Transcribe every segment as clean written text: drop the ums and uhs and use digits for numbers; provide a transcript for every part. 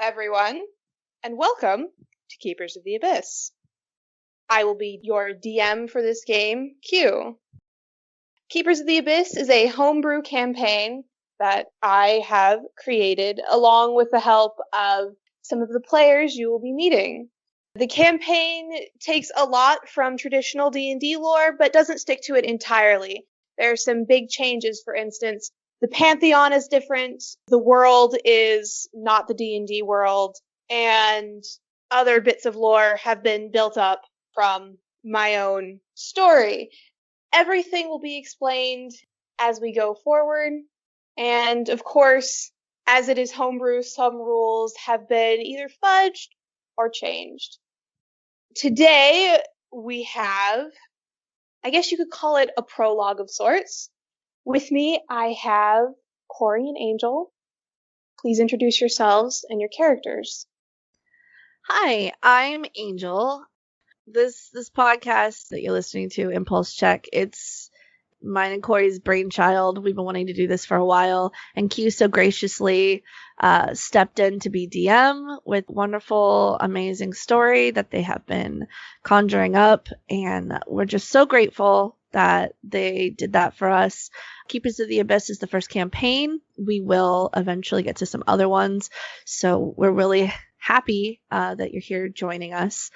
everyone, and welcome to Keepers of the Abyss. I will be your DM for this game, Q. Keepers of the Abyss is a homebrew campaign that I have created along with the help of some of the players you will be meeting. The campaign takes a lot from traditional D&D lore, but doesn't stick to it entirely. There are some big changes. For instance, the Pantheon is different, the world is not the D&D world, and other bits of lore have been built up from my own story. Everything will be explained as we go forward, and of course, as it is homebrew, some rules have been either fudged or changed. Today, we have, I guess you could call it a prologue of sorts. With me, I have Corey and Angel. Please introduce yourselves and your characters. Hi, I'm Angel. This podcast that you're listening to, Impulse Check, it's mine and Corey's brainchild. We've been wanting to do this for a while, and Q so graciously stepped in to be DM with wonderful, amazing story that they have been conjuring up, and we're just so grateful that they did that for us. Keepers of the Abyss is the first campaign. We will eventually get to some other ones, so we're really happy that you're here joining us.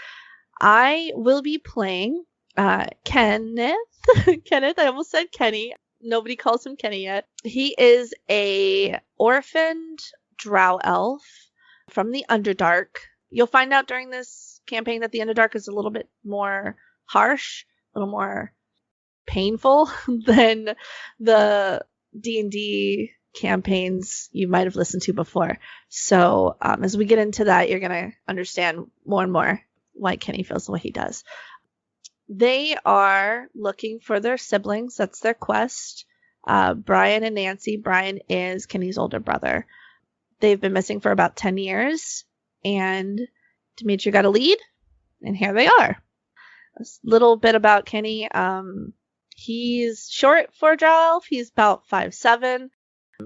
I will be playing Kenneth. Kenneth, I almost said Kenny. Nobody calls him Kenny yet. He is a orphaned drow elf from the Underdark. You'll find out during this campaign that the Underdark is a little bit more harsh, a little more painful than the D&D campaigns you might have listened to before. So as we get into that, you're going to understand more and more why Kenny feels the way he does. They are looking for their siblings. That's their quest. Brian and Nancy. Brian is Kenny's older brother. They've been missing for about 10 years, and Dimitri got a lead, and here they are. A little bit about Kenny. He's short for a drow elf. He's about 5'7".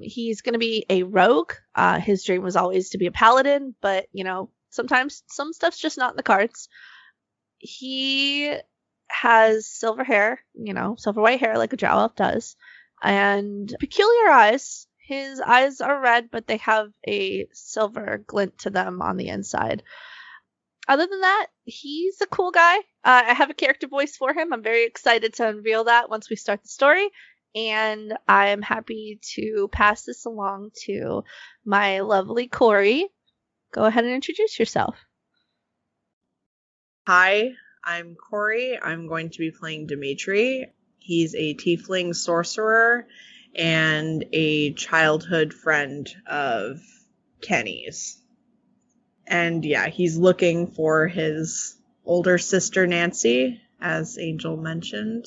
He's going to be a rogue. His dream was always to be a paladin, but, sometimes some stuff's just not in the cards. He has silver hair, silver white hair like a drow elf does, and peculiar eyes. His eyes are red, but they have a silver glint to them on the inside. Other than that, he's a cool guy. I have a character voice for him. I'm very excited to unveil that once we start the story, and I'm happy to pass this along to my lovely Corey. Go ahead and introduce yourself. Hi, I'm Corey. I'm going to be playing Dimitri. He's a tiefling sorcerer and a childhood friend of Kenny's. And yeah, he's looking for his older sister Nancy, as Angel mentioned.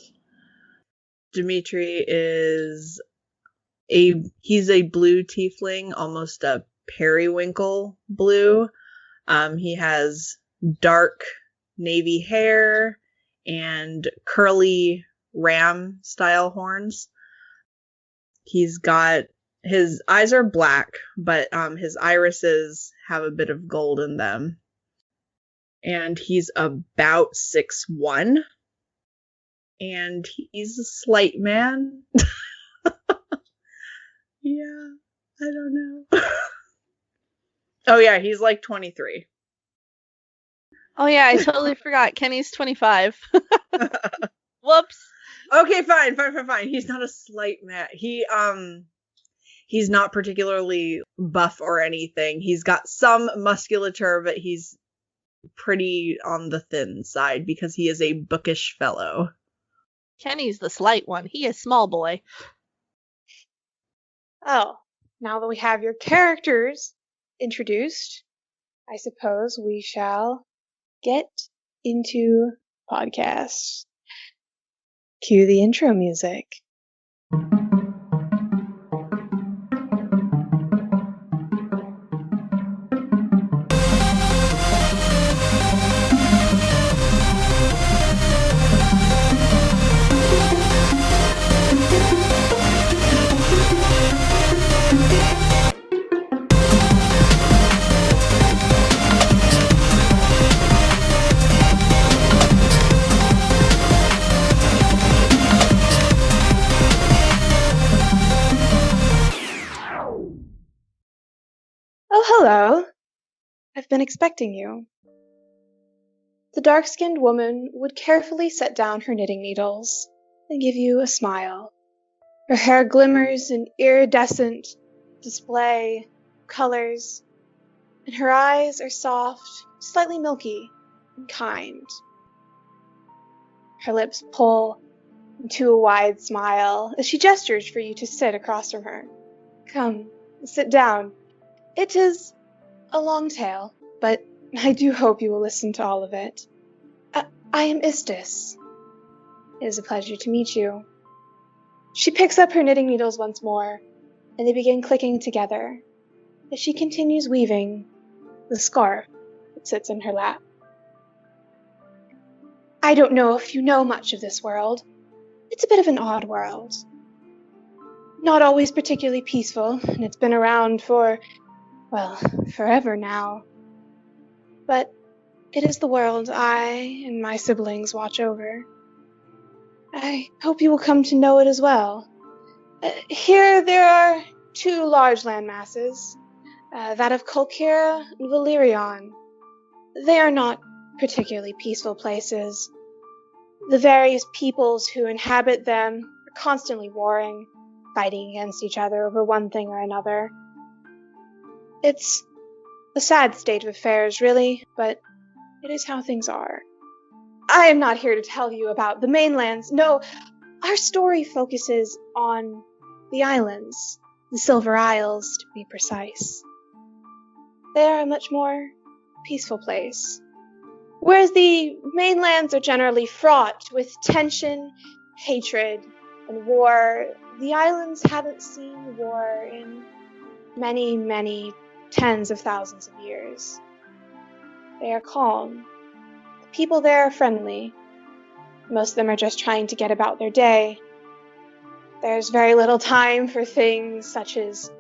Dimitri is he's a blue tiefling, almost a periwinkle blue. He has dark navy hair and curly ram style horns. His eyes are black, but his irises have a bit of gold in them. And he's about 6'1", and he's a slight man. Yeah, I don't know. Oh yeah, he's like 23. Oh yeah, I totally forgot. Kenny's 25. Whoops. Okay, fine. He's not a slight man. He's not particularly buff or anything. He's got some musculature, but he's pretty on the thin side because he is a bookish fellow. Kenny's the slight one. He is small boy. Oh, now that we have your characters introduced, I suppose we shall get into podcasts. Cue the intro music. Oh, hello. I've been expecting you. The dark-skinned woman would carefully set down her knitting needles and give you a smile. Her hair glimmers in iridescent display colors, and her eyes are soft, slightly milky, and kind. Her lips pull into a wide smile as she gestures for you to sit across from her. Come, sit down. It is a long tale, but I do hope you will listen to all of it. I am Istis. It is a pleasure to meet you. She picks up her knitting needles once more, and they begin clicking together as she continues weaving the scarf that sits in her lap. I don't know if you know much of this world. It's a bit of an odd world. Not always particularly peaceful, and it's been around for, well, forever now. But it is the world I and my siblings watch over. I hope you will come to know it as well. Here there are two large land masses, that of Kolkira and Valyrion. They are not particularly peaceful places. The various peoples who inhabit them are constantly warring, fighting against each other over one thing or another. It's a sad state of affairs, really, but it is how things are. I am not here to tell you about the mainlands. No, our story focuses on the islands, the Silver Isles, to be precise. They are a much more peaceful place. Whereas the mainlands are generally fraught with tension, hatred, and war, the islands haven't seen war in many, many tens of thousands of years. They are calm. The people there are friendly. Most of them are just trying to get about their day. There's very little time for things such as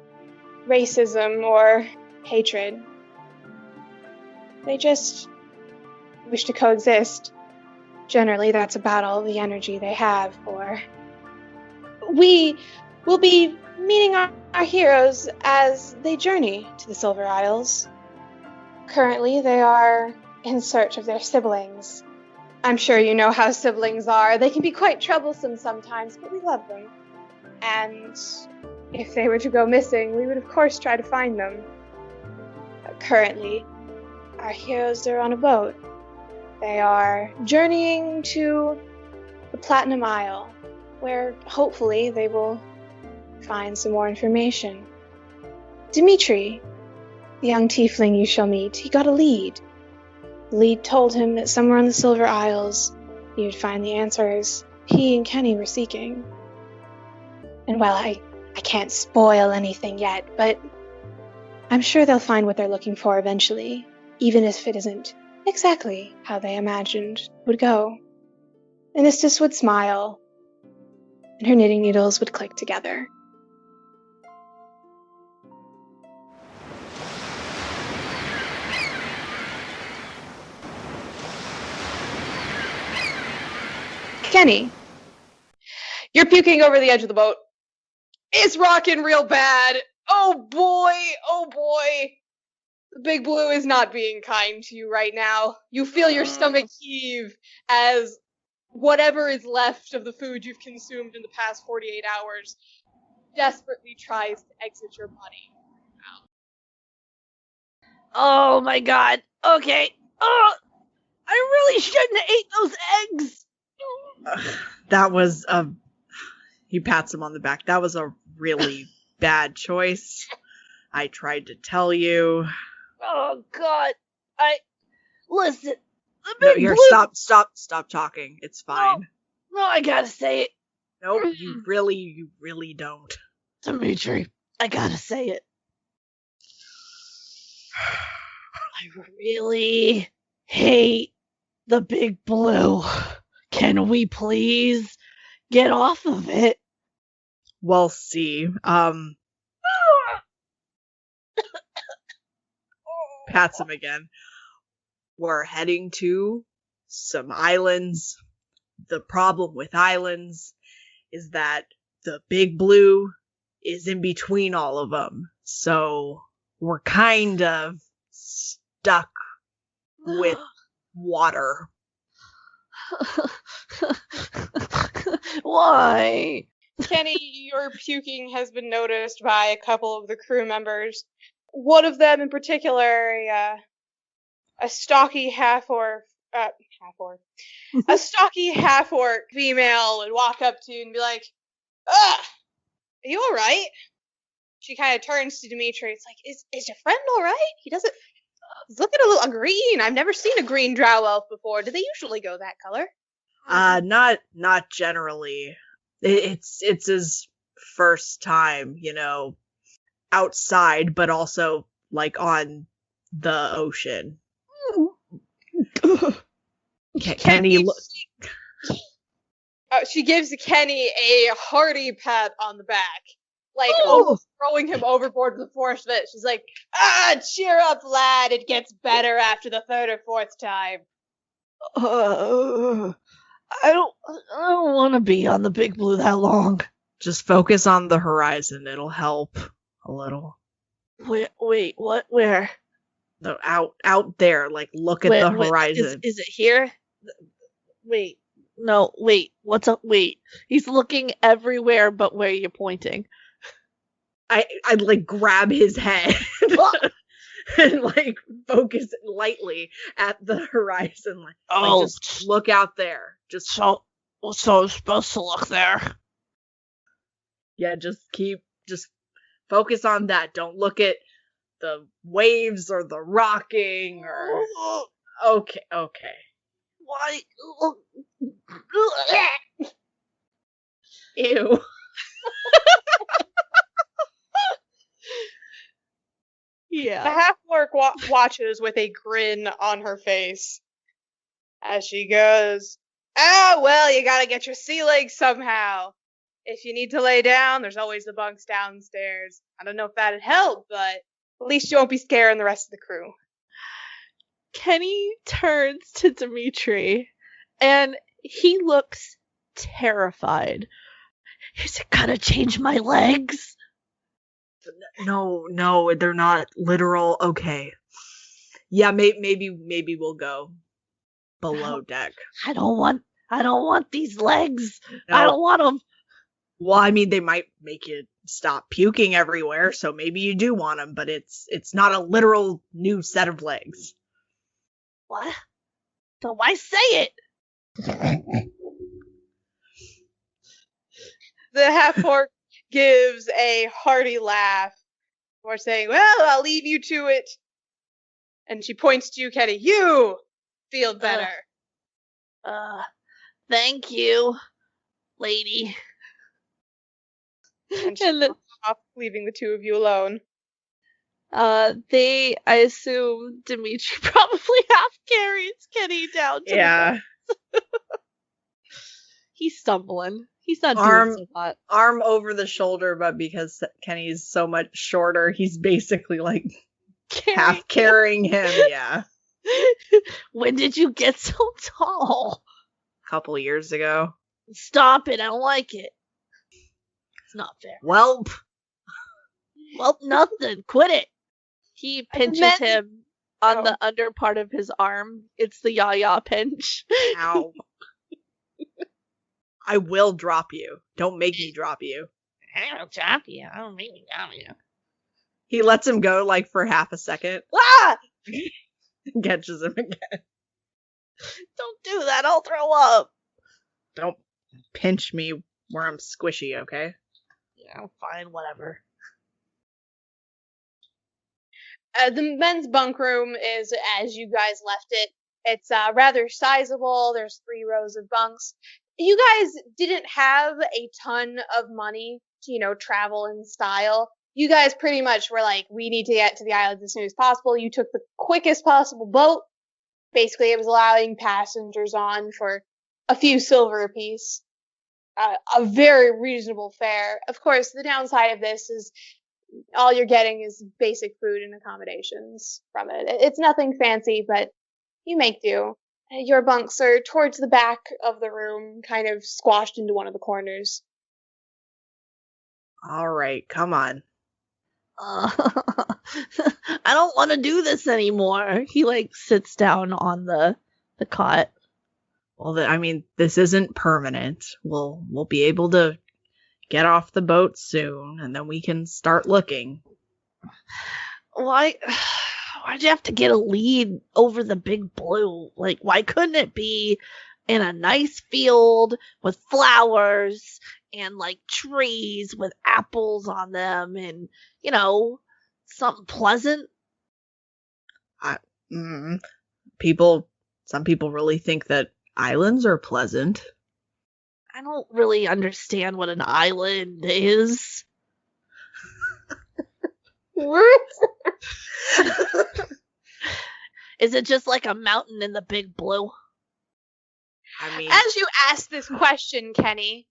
racism or hatred. They just wish to coexist. Generally, that's about all the energy they have for. We will be meeting our heroes as they journey to the Silver Isles. Currently, they are in search of their siblings. I'm sure you know how siblings are. They can be quite troublesome sometimes, but we love them. And if they were to go missing, we would of course try to find them. Currently, our heroes are on a boat. They are journeying to the Platinum Isle, where hopefully they will find some more information. Dimitri, the young tiefling you shall meet, he got a lead. The lead told him that somewhere on the Silver Isles he would find the answers he and Kenny were seeking. And well, I can't spoil anything yet, but I'm sure they'll find what they're looking for eventually, even if it isn't exactly how they imagined it would go. And Istis would smile, and her knitting needles would click together. Kenny, you're puking over the edge of the boat. It's rocking real bad. Oh boy. The Big Blue is not being kind to you right now. You feel your stomach heave as whatever is left of the food you've consumed in the past 48 hours desperately tries to exit your body. Oh my god. Okay. Oh, I really shouldn't have ate those eggs. That was he pats him on the back. That was a really bad choice. I tried to tell you. Oh god. Listen. The No, Big here, Blue. stop talking. It's fine. No, I gotta say it. Nope, you really don't. Dimitri, I gotta say it. I really hate the Big Blue. Can we please get off of it? We'll see. Pats him again. We're heading to some islands. The problem with islands is that the Big Blue is in between all of them. So we're kind of stuck with water. Why? Kenny, your puking has been noticed by a couple of the crew members. One of them in particular, a stocky half-orc female would walk up to you and be like, "Ugh, are you all right?" She kind of turns to Dimitri. It's like, is your friend all right? He's looking a little green. I've never seen a green drow elf before. Do they usually go that color? Not generally. It's his first time, outside, but also like on the ocean. Kenny she gives Kenny a hearty pat on the back, like almost throwing him overboard with the force of it. She's like, cheer up, lad. It gets better after the third or fourth time. I don't want to be on the Big Blue that long. Just focus on the horizon. It'll help a little. Wait, what? Where? No, out there. Like, look at the horizon. Is it here? Wait. No, wait. What's up? Wait. He's looking everywhere but where you're pointing. I'd like grab his head and like focus lightly at the horizon. Like, just look out there. So I'm supposed to look there. Yeah, just focus on that. Don't look at the waves or the rocking or. Okay. Why? Ew. Yeah. The half-orc watches with a grin on her face as she goes, well, you gotta get your sea legs somehow. If you need to lay down, there's always the bunks downstairs. I don't know if that'd help, but at least you won't be scaring the rest of the crew. Kenny turns to Dimitri, and he looks terrified. Is it gonna change my legs? No, they're not literal. Okay. Yeah, maybe we'll go below deck. I don't want these legs. No. I don't want them. Well, I mean, they might make you stop puking everywhere, so maybe you do want them, but it's not a literal new set of legs. What? So why say it? The half-orc gives a hearty laugh before saying, well, I'll leave you to it. And she points to you, Kenny. You feel better. Thank you, lady. And she goes off, leaving the two of you alone. I assume Dimitri probably half carries Kenny down to the bus. He's stumbling. He's not doing so hot. Arm over the shoulder, but because Kenny's so much shorter, he's basically like half carrying him, yeah. When did you get so tall? A couple years ago. Stop it, I don't like it. It's not fair. Welp, nothing. Quit it. He pinches him on the under part of his arm. It's the yaya pinch. Ow. I will drop you. Don't make me drop you. I will drop you. I don't make me drop you. He lets him go like for half a second. Catches him again. Don't do that. I'll throw up. Don't pinch me where I'm squishy, okay? Yeah, fine. Whatever. The men's bunk room is as you guys left it. It's rather sizable. There's 3 rows of bunks. You guys didn't have a ton of money to, travel in style. You guys pretty much were like, we need to get to the islands as soon as possible. You took the quickest possible boat. Basically, it was allowing passengers on for a few silver apiece. A very reasonable fare. Of course, the downside of this is all you're getting is basic food and accommodations from it. It's nothing fancy, but you make do. Your bunks are towards the back of the room, kind of squashed into one of the corners. All right, come on. I don't want to do this anymore. He, like, sits down on the cot. Well, this isn't permanent. We'll be able to get off the boat soon, and then we can start looking. Why'd you have to get a lead over the big blue? Like, why couldn't it be in a nice field with flowers and, like, trees with apples on them and, something pleasant? Some people really think that islands are pleasant. I don't really understand what an island is. Is it just like a mountain in the big blue? As you ask this question, Kenny,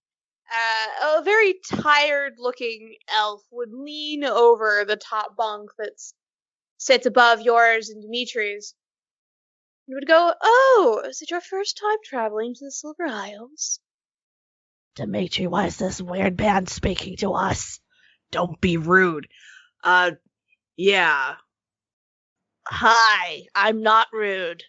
a very tired-looking elf would lean over the top bunk that sits above yours and Dimitri's. And would go, "Oh, is it your first time traveling to the Silver Isles?" Dimitri, why is this weird man speaking to us? Don't be rude. Yeah. Hi, I'm not rude.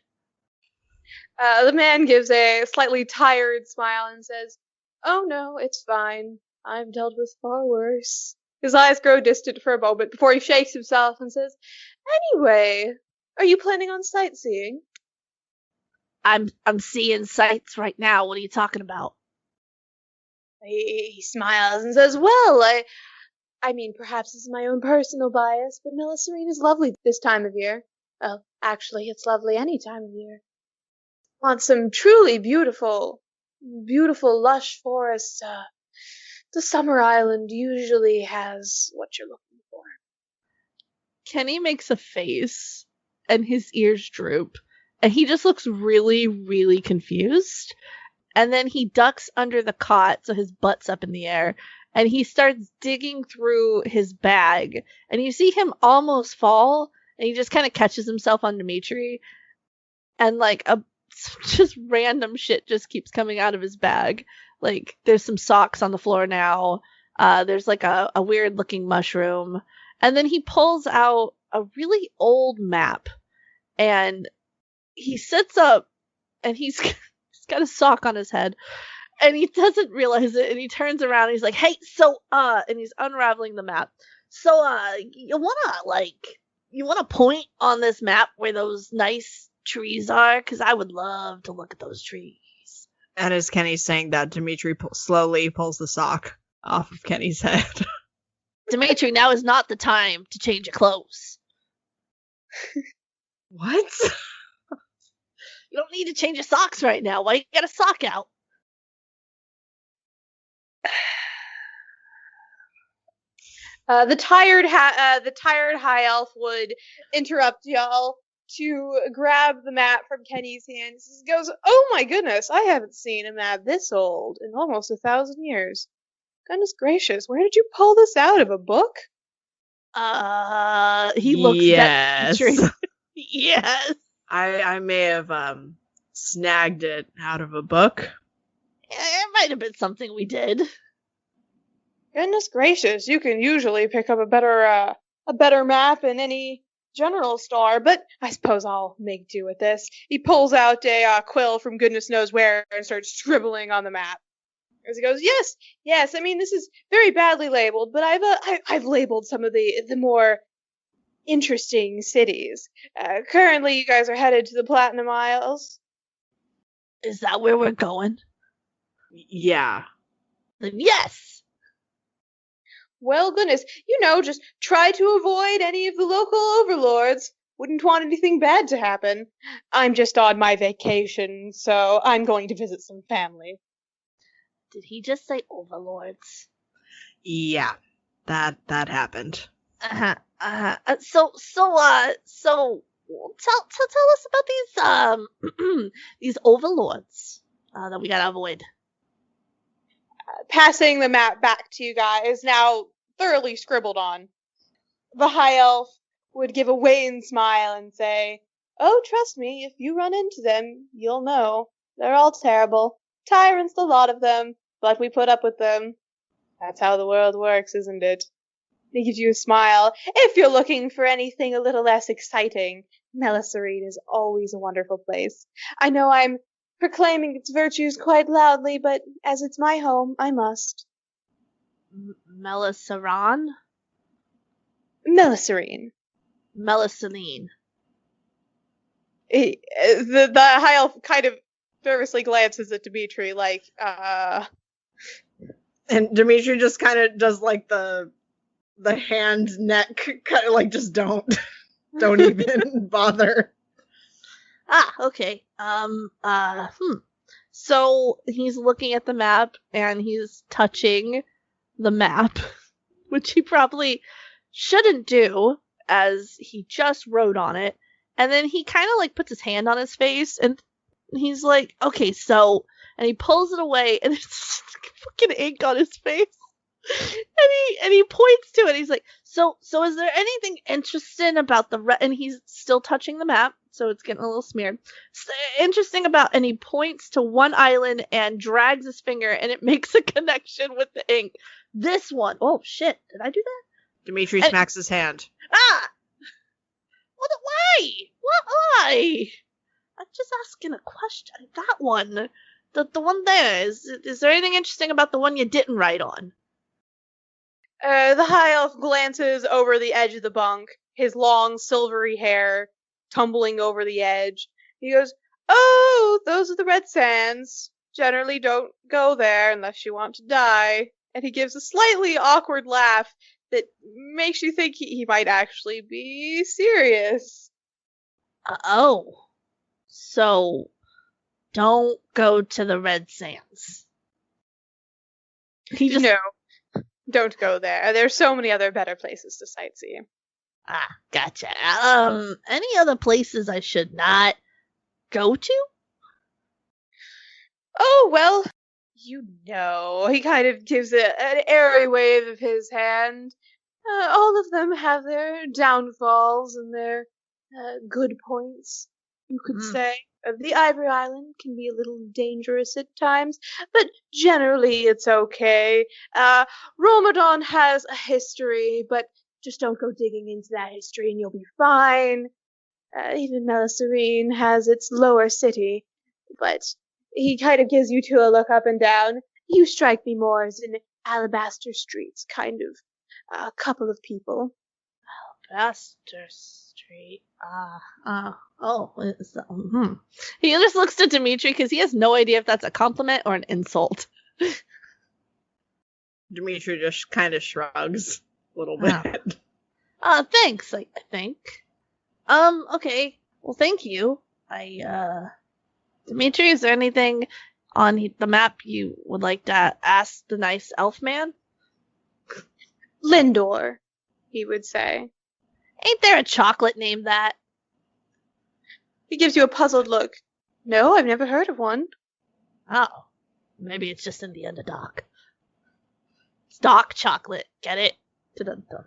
The man gives a slightly tired smile and says, "Oh no, it's fine. I've dealt with far worse." His eyes grow distant for a moment before he shakes himself and says, "Anyway, are you planning on sightseeing?" I'm seeing sights right now. What are you talking about? He smiles and says, "Well, I mean, perhaps it's my own personal bias, but Melisarine is lovely this time of year. Well, actually, it's lovely any time of year. Want some truly beautiful, lush forests, the summer island usually has what you're looking for." Kenny makes a face, and his ears droop, and he just looks really, really confused. And then he ducks under the cot, so his butt's up in the air, and he starts digging through his bag, and you see him almost fall, and he just kind of catches himself on Dimitri, and like just random shit just keeps coming out of his bag. Like, there's some socks on the floor now, there's like a weird looking mushroom, and then he pulls out a really old map, and he sits up, and he's got a sock on his head, and he doesn't realize it, and he turns around and he's like, "Hey, so and he's unraveling the map. So you wanna point on this map where those nice trees are? Because I would love to look at those trees." And as Kenny's saying that, Dimitri slowly pulls the sock off of Kenny's head. Dimitri, now is not the time to change your clothes. What? You don't need to change your socks right now. Why you got a sock out? The tired high elf would interrupt y'all to grab the map from Kenny's hands. He goes, "Oh my goodness, I haven't seen a map this old in almost 1,000 years. Goodness gracious, where did you pull this out of, a book?" He looks at Dimitri. Yes. I may have snagged it out of a book. It might have been something we did. Goodness gracious, you can usually pick up a better map in any general store, but I suppose I'll make do with this. He pulls out a quill from goodness knows where and starts scribbling on the map. As he goes, yes, I mean, this is very badly labeled, but I've labeled some of the more interesting cities. Currently, you guys are headed to the Platinum Isles. Is that where we're going? Yeah. Then yes! Well, goodness, just try to avoid any of the local overlords. Wouldn't want anything bad to happen. I'm just on my vacation, so I'm going to visit some family. Did he just say overlords? Yeah, that happened. So tell us about these these overlords that we gotta avoid. Passing the map back to you guys, now thoroughly scribbled on. The high elf would give a wan smile and say, "Oh, trust me, if you run into them, you'll know. They're all terrible. Tyrants, the lot of them, but we put up with them. That's how the world works, isn't it?" He gives you a smile. If you're looking for anything a little less exciting, Meliserine is always a wonderful place. I know I'm proclaiming its virtues quite loudly, but as it's my home, I must. Melisaron? Meliserine. Melisaline. The high elf kind of nervously glances at Dimitri, like, And Dimitri just kind of does like the hand neck kind of like just don't even bother. Okay. So he's looking at the map and he's touching the map, which he probably shouldn't do as he just wrote on it. And then he kind of like puts his hand on his face and he's like, okay, so, and he pulls it away and it's fucking ink on his face. And he points to it. He's like, so is there anything interesting about and he's still touching the map, so it's getting a little smeared. Interesting about, and he points to one island and drags his finger and it makes a connection with the ink. This one. Oh shit, did I do that? Dimitri smacks his hand. Why? Why? I'm just asking a question. That one. The one there. Is there anything interesting about the one you didn't write on? The high elf glances over the edge of the bunk, his long silvery hair tumbling over the edge. He goes, "Oh, those are the red sands. Generally don't go there unless you want to die." And he gives a slightly awkward laugh that makes you think he might actually be serious. So don't go to the red sands. No, don't go there. There's so many other better places to sightsee. Gotcha. Any other places I should not go to? Oh, well, he kind of gives an airy wave of his hand. All of them have their downfalls and their good points, you could say. The Ivory Island can be a little dangerous at times, but generally it's okay. Ramadan has a history, but just don't go digging into that history and you'll be fine. Even Meliserine has its lower city, but he kind of gives you two a look up and down. You strike me more as an Alabaster Streets kind of couple of people. Alabaster Street. He just looks to Dimitri because he has no idea if that's a compliment or an insult. Dimitri just kind of shrugs a little bit. Thanks, I think. Okay. Well, thank you. Dimitri, is there anything on the map you would like to ask the nice elf man? Lindor, he would say. Ain't there a chocolate named that? He gives you a puzzled look. No, I've never heard of one. Oh. Maybe it's just in the Underdark. It's dark chocolate. Get it? Dun-dun-dun.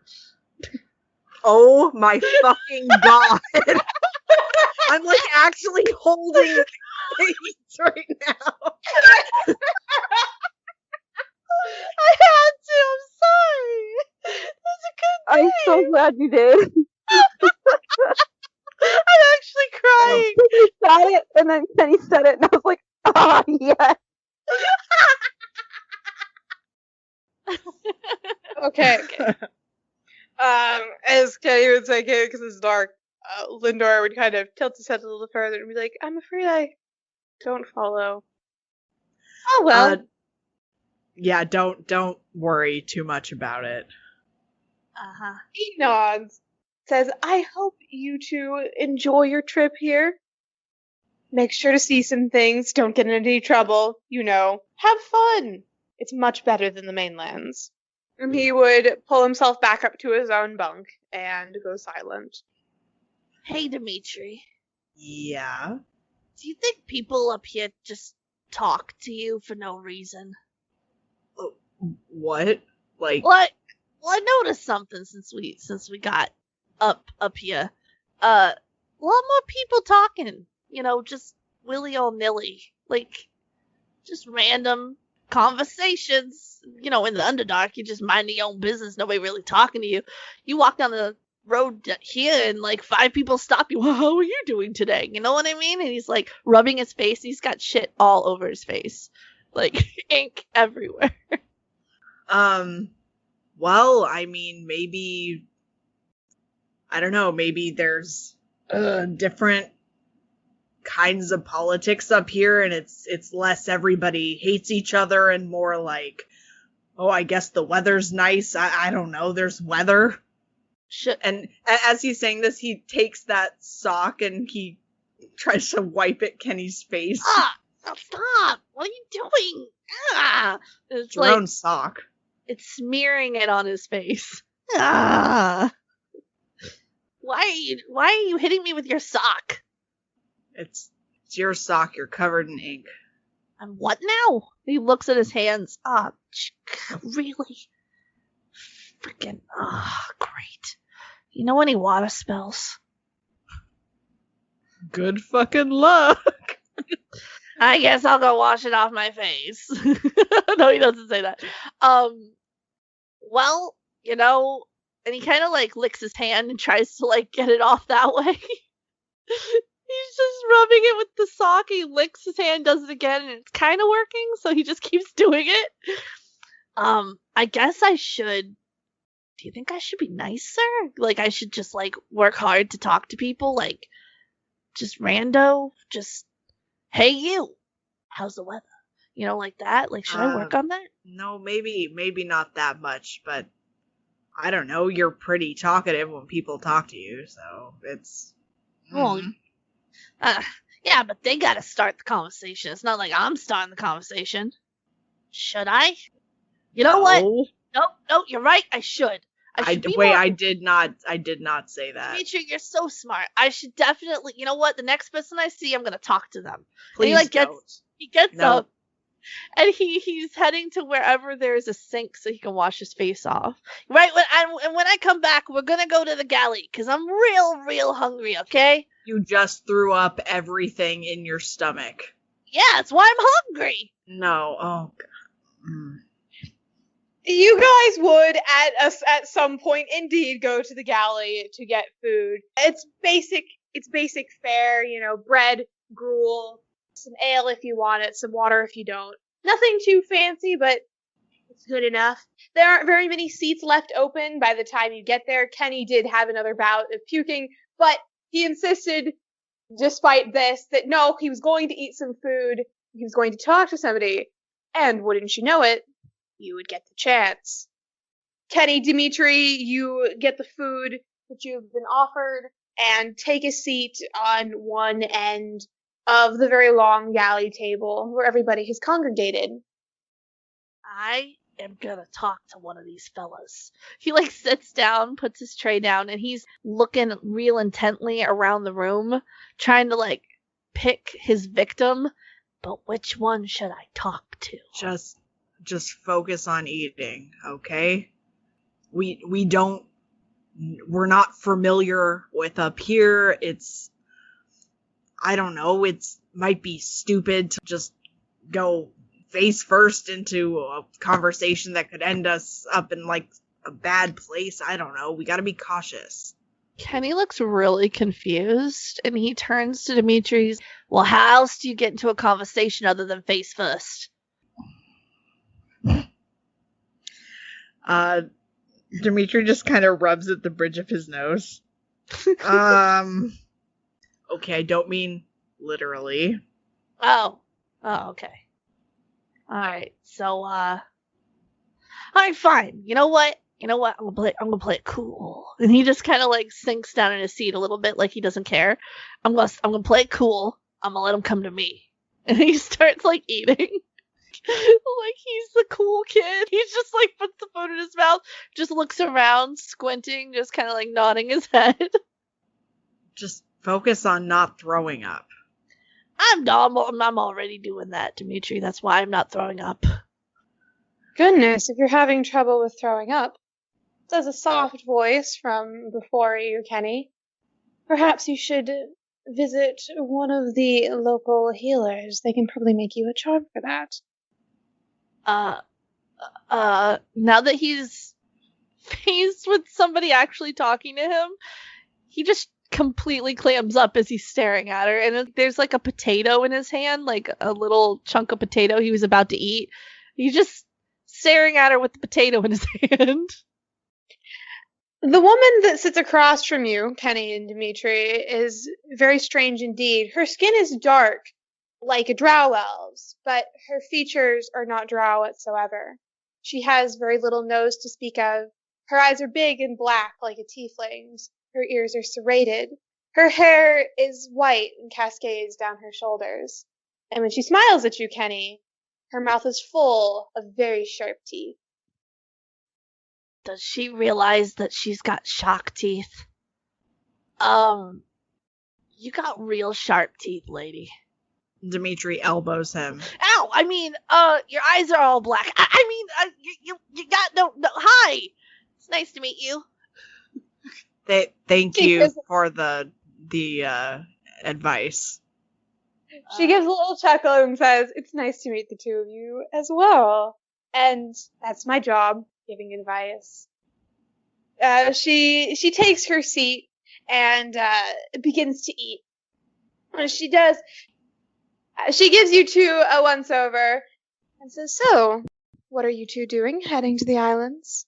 Oh my fucking god. I'm like actually holding things right now. I had to. I'm sorry. That's a good thing. I'm so glad you did. I'm actually crying. He said it, and then Kenny said it, and I was like, ah, yes. Okay. As Kenny would say, because it's dark, Lindor would kind of tilt his head a little further and be like, I'm afraid I don't follow. Oh, well. Yeah, don't worry too much about it. He nods, says, I hope you two enjoy your trip here. Make sure to see some things, don't get in any trouble, have fun. It's much better than the mainlands. And he would pull himself back up to his own bunk and go silent. Hey, Dimitri. Yeah? Do you think people up here just talk to you for no reason? What? Like... What? Well, I noticed something since we got up here. A lot more people talking, just willy-nilly. Like, just random conversations, in the Underdark, you just minding your own business, nobody really talking to you. You walk down the road here and like 5 people stop you. Well, how are you doing today? You know what I mean? And he's like rubbing his face. He's got shit all over his face. Like ink everywhere. Well, I mean, maybe, I don't know, maybe there's different kinds of politics up here, and it's less everybody hates each other and more like, oh, I guess the weather's nice. I don't know, there's weather. And as he's saying this, he takes that sock and he tries to wipe at Kenny's face. Stop! What are you doing? It's your like, own sock. It's smearing it on his face. Why are you hitting me with your sock? It's your sock. You're covered in ink. And what now? He looks at his hands. Really? Freaking, great. You know any water spells? Good fucking luck. I guess I'll go wash it off my face. No, he doesn't say that. Well, and he kind of like licks his hand and tries to like get it off that way. He's just rubbing it with the sock. He licks his hand, does it again, and it's kind of working, so he just keeps doing it. I guess I should. Do you think I should be nicer? Like, I should just, like, work hard to talk to people? Like, just rando? Just, hey, you. How's the weather? Like that? Like, should I work on that? No, maybe not that much, but I don't know. You're pretty talkative when people talk to you, so it's... Well, yeah, but they gotta start the conversation. It's not like I'm starting the conversation. Should I? You know what? No, you're right. I should. I did not say that. Dimitri, you're so smart. I should definitely. You know what? The next person I see, I'm gonna talk to them. Please don't. He gets up, and he's heading to wherever there's a sink so he can wash his face off. Right when I come back, we're gonna go to the galley because I'm real hungry. Okay? You just threw up everything in your stomach. Yeah, that's why I'm hungry. No. Oh God. You guys would at some point indeed go to the galley to get food. It's basic fare, bread, gruel, some ale if you want it, some water if you don't. Nothing too fancy, but it's good enough. There aren't very many seats left open by the time you get there. Kenny did have another bout of puking, but he insisted, despite this, that no, he was going to eat some food. He was going to talk to somebody. And wouldn't you know it, you would get the chance. Kenny, Dimitri, you get the food that you've been offered and take a seat on one end of the very long galley table where everybody has congregated. I am gonna talk to one of these fellas. He like sits down, puts his tray down, and he's looking real intently around the room, trying to like pick his victim. But which one should I talk to? Just focus on eating, okay? We're not familiar with up here. I don't know, might be stupid to just go face first into a conversation that could end us up in like a bad place. I don't know. We gotta be cautious. Kenny looks really confused, and he turns to Dimitri's. Well, how else do you get into a conversation other than face first? Dimitri just kind of rubs at the bridge of his nose. Okay, I don't mean literally. Oh, okay. Alright, so, alright, fine. You know what? I'm gonna play it cool. And he just kind of like sinks down in his seat a little bit like he doesn't care. I'm gonna play it cool. I'm gonna let him come to me. And he starts like eating. Like he's the cool kid. He just like puts the food in his mouth, just looks around, squinting, just kind of like nodding his head. Just focus on not throwing up. I'm already doing that, Dimitri. That's why I'm not throwing up. Goodness, if you're having trouble with throwing up, says a soft voice from before you, Kenny. Perhaps you should visit one of the local healers. They can probably make you a charm for that. Now that he's faced with somebody actually talking to him, he just completely clams up as he's staring at her, and there's like a potato in his hand, like a little chunk of potato he was about to eat. He's just staring at her with the potato in his hand. The woman that sits across from you, Kenny and Dimitri, is very strange indeed. Her skin is dark, like a drow elf's, but her features are not drow whatsoever. She has very little nose to speak of. Her eyes are big and black like a tiefling's. Her ears are serrated. Her hair is white and cascades down her shoulders. And when she smiles at you, Kenny, her mouth is full of very sharp teeth. Does she realize that she's got shark teeth? You got real sharp teeth, lady. Dimitri elbows him. Ow! I mean, your eyes are all black. You got no. Hi! It's nice to meet you. Thank you for the advice. She gives a little chuckle and says, "It's nice to meet the two of you as well. And that's my job, giving advice." She takes her seat and begins to eat. When she does, she gives you two a once-over and says, "So, what are you two doing, heading to the islands?"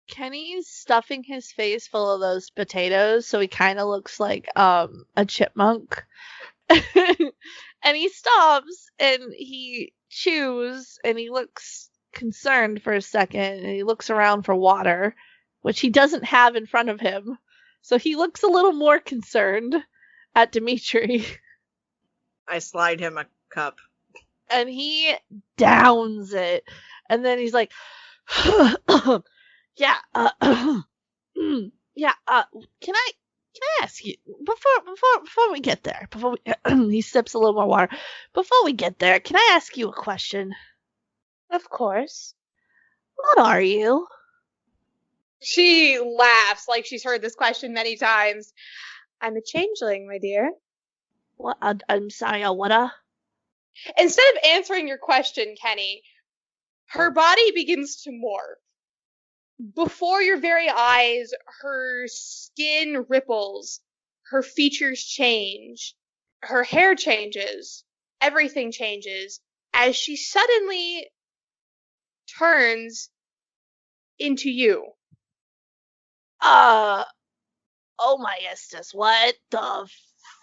Kenny's stuffing his face full of those potatoes, so he kind of looks like a chipmunk. And he stops and he chews and he looks concerned for a second and he looks around for water, which he doesn't have in front of him. So he looks a little more concerned at Dimitri. I slide him a cup. And he downs it. And then he's like, can I ask you, before we get there, he sips a little more water. Before we get there, can I ask you a question? Of course. What are you? She laughs like she's heard this question many times. I'm a changeling, my dear. What? I'm sorry, what? Instead of answering your question, Kenny, her body begins to morph. Before your very eyes, her skin ripples, her features change, her hair changes, everything changes, as she suddenly turns into you. Oh my Estes, what the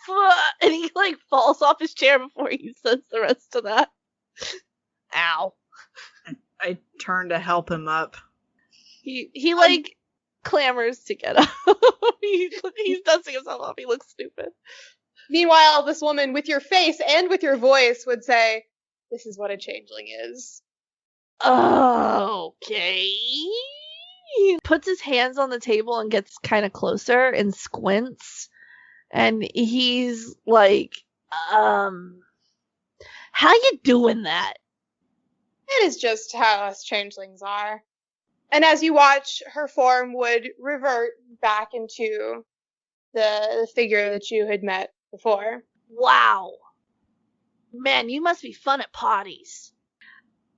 fuck? And he like falls off his chair before he says the rest of that. Ow. I turn to help him up. He like clamors to get up. He's dusting himself off. He looks stupid. Meanwhile, this woman with your face and with your voice would say, "This is what a changeling is." Okay. He puts his hands on the table and gets kind of closer and squints. And he's like, how you doing that? It is just how us changelings are. And as you watch, her form would revert back into the figure that you had met before. Wow. Man, you must be fun at parties.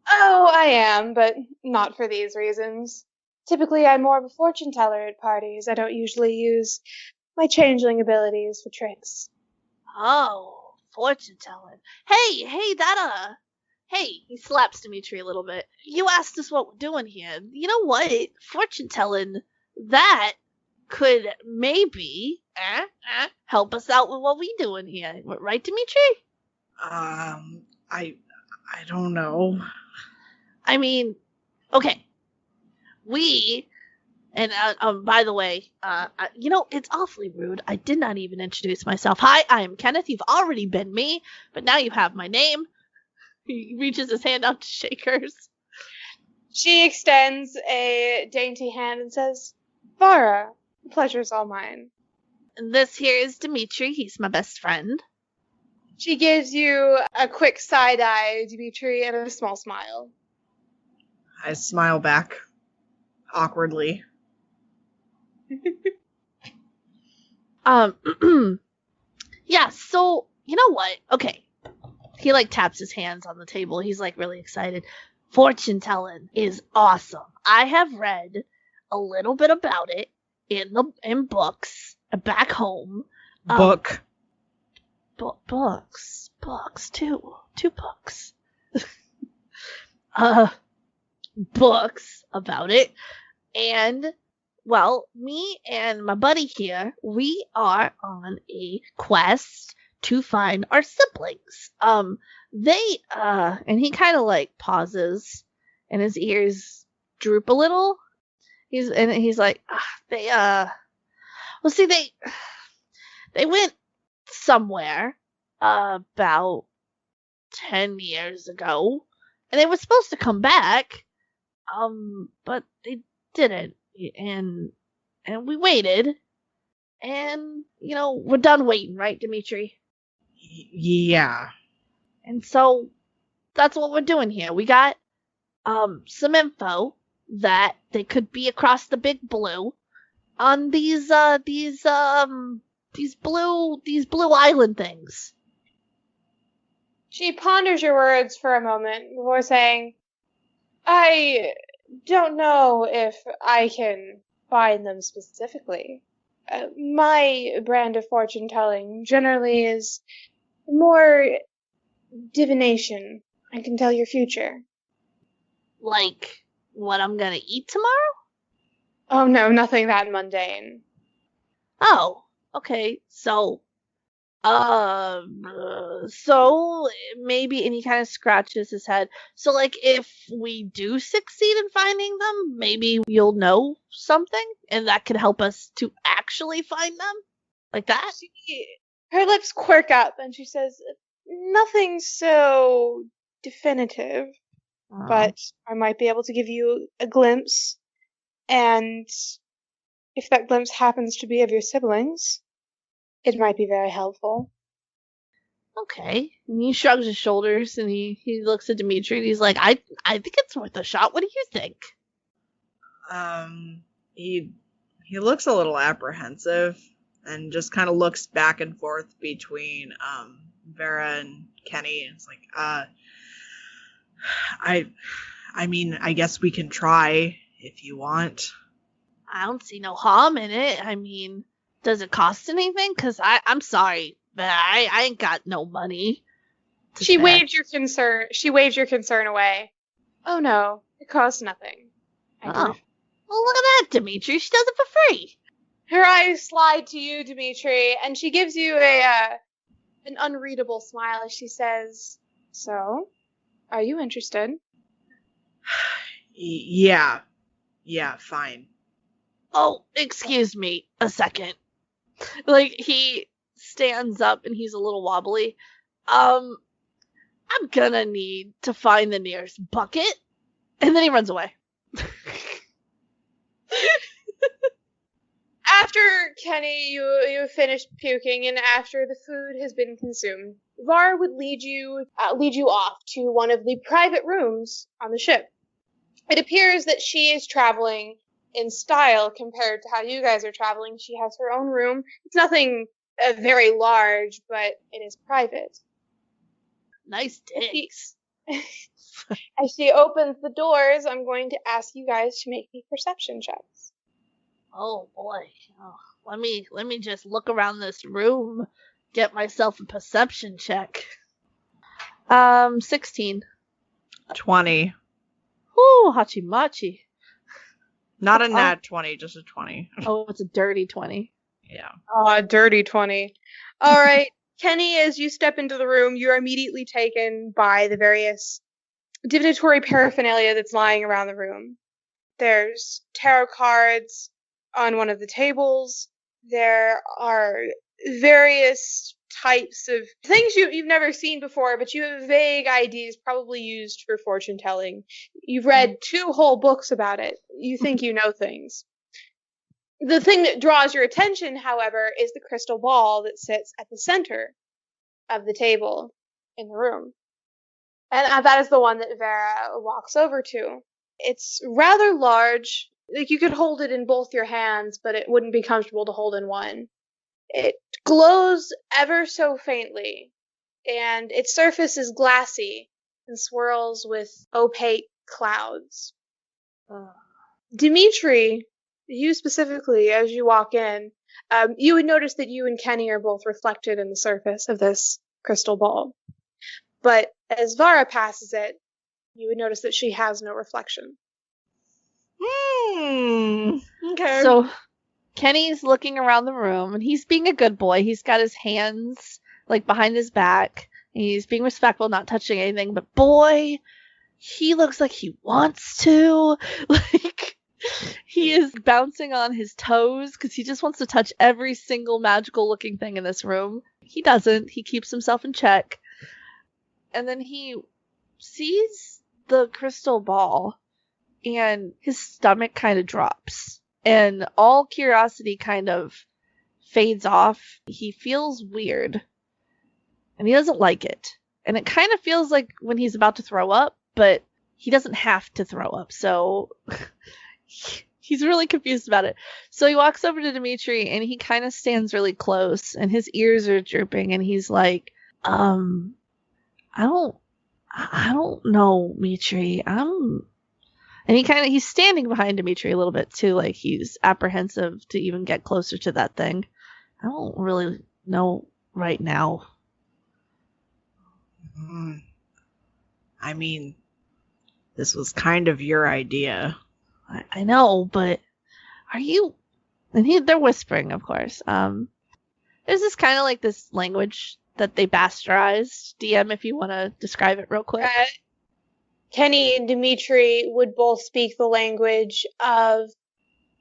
Oh, I am, but not for these reasons. Typically, I'm more of a fortune teller at parties. I don't usually use my changeling abilities for tricks. Oh, fortune telling. Hey, he slaps Dimitri a little bit. You asked us what we're doing here. You know what? Fortune telling, that could maybe help us out with what we doing here. Right, Dimitri? I don't know. I mean, okay. By the way, it's awfully rude. I did not even introduce myself. Hi, I am Kenneth. You've already been me, but now you have my name. He reaches his hand out to shake hers. She extends a dainty hand and says, "Vara, the pleasure's all mine." And this here is Dimitri. He's my best friend. She gives you a quick side eye, Dimitri, and a small smile. I smile back awkwardly. Yeah, so, you know what? Okay. He, like, taps his hands on the table. He's, like, really excited. Fortune telling is awesome. I have read a little bit about it in books back home. Book. Books, two books. Books about it, and well, me and my buddy here, we are on a quest to find our siblings. And he kind of like pauses, and his ears droop a little. He's like, well, see, they went somewhere about 10 years ago, and they were supposed to come back, but they didn't, and we waited, and we're done waiting, right, Dimitri? Yeah. And so that's what we're doing here. We got some info that they could be across the big blue on these blue island things. She ponders your words for a moment before saying, I don't know if I can find them specifically. My brand of fortune telling generally is more divination. I can tell your future. Like what I'm gonna eat tomorrow? Oh no, nothing that mundane. Oh, okay. So maybe, and he kind of scratches his head. So, like, if we do succeed in finding them, maybe you'll know something, and that could help us to actually find them, like that. Her lips quirk up, and she says, "Nothing so definitive, but I might be able to give you a glimpse, and if that glimpse happens to be of your siblings, it might be very helpful." Okay. And he shrugs his shoulders and he looks at Dimitri and he's like, I think it's worth a shot. What do you think? He looks a little apprehensive and just kind of looks back and forth between Vera and Kenny. It's like, I mean, I guess we can try if you want. I don't see no harm in it. I mean, does it cost anything? Because I'm sorry, but I ain't got no money. She waved your concern away. Oh no, it costs nothing. Oh. Well, look at that, Dimitri. She does it for free. Her eyes slide to you, Dimitri, and she gives you an unreadable smile as she says, "So, are you interested?" Yeah, fine. Oh, excuse me a second. Like, he stands up and he's a little wobbly. I'm gonna need to find the nearest bucket. And then he runs away. After Kenny, you finished puking, and after the food has been consumed, Var would lead you off to one of the private rooms on the ship. It appears that she is traveling in style compared to how you guys are traveling. She has her own room. It's nothing very large, but it is private. Nice dicks. As she opens the doors, I'm going to ask you guys to make me perception checks. Oh boy. Oh, let me just look around this room, get myself a perception check. 16. 20. Ooh, hachi machi. Not a nat 20, just a 20. Oh, it's a dirty 20. Yeah. Oh, dirty 20. All right. Kenny, as you step into the room, you're immediately taken by the various divinatory paraphernalia that's lying around the room. There's tarot cards on one of the tables. There are various types of things you've never seen before, but you have vague ideas probably used for fortune telling. You've read 2 whole books about it. You think you know things. The thing that draws your attention, however, is the crystal ball that sits at the center of the table in the room. And that is the one that Vera walks over to. It's rather large. Like, you could hold it in both your hands, but it wouldn't be comfortable to hold in one. It glows ever so faintly, and its surface is glassy and swirls with opaque clouds. Dimitri, you specifically, as you walk in, you would notice that you and Kenny are both reflected in the surface of this crystal ball. But as Vara passes it, you would notice that she has no reflection. Okay. So Kenny's looking around the room, and he's being a good boy. He's got his hands, like, behind his back. And he's being respectful, not touching anything. But boy, he looks like he wants to. Like, he is bouncing on his toes because he just wants to touch every single magical-looking thing in this room. He doesn't. He keeps himself in check. And then he sees the crystal ball, and his stomach kind of drops. And all curiosity kind of fades off. He feels weird. And he doesn't like it. And it kind of feels like when he's about to throw up, but he doesn't have to throw up. So he's really confused about it. So he walks over to Dimitri, and he kind of stands really close, and his ears are drooping, and he's like, I don't know, Dimitri. And he's standing behind Dimitri a little bit too, like he's apprehensive to even get closer to that thing. I don't really know right now. I mean, this was kind of your idea. I know, but are you? And they're whispering, of course. There's this kind of like this language that they bastardized. DM, if you want to describe it real quick. Kenny and Dimitri would both speak the language of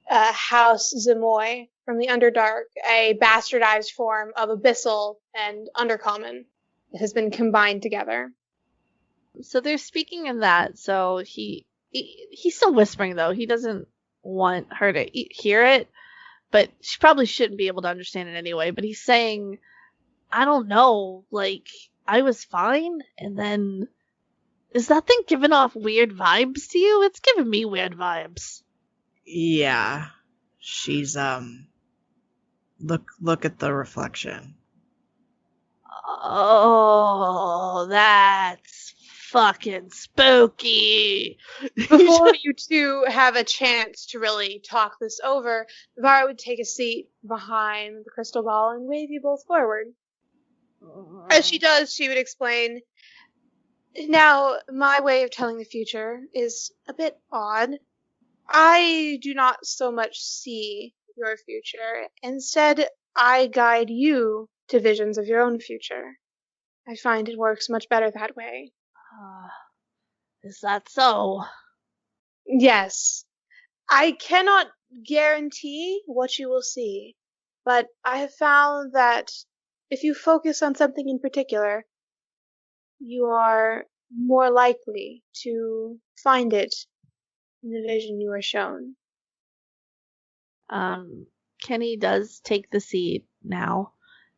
House Zemoy from the Underdark, a bastardized form of Abyssal and Undercommon that has been combined together. So they're speaking in that. So he's still whispering, though. He doesn't want her to hear it, but she probably shouldn't be able to understand it anyway. But he's saying, I don't know, like, I was fine, and then... Is that thing giving off weird vibes to you? It's giving me weird vibes. Yeah. She's, look at the reflection. Oh, that's fucking spooky. Before you two have a chance to really talk this over, Vara would take a seat behind the crystal ball and wave you both forward. As she does, she would explain, now, my way of telling the future is a bit odd. I do not so much see your future. Instead, I guide you to visions of your own future. I find it works much better that way. Is that so? Yes. I cannot guarantee what you will see, but I have found that if you focus on something in particular, you are more likely to find it in the vision you are shown. Kenny does take the seat now,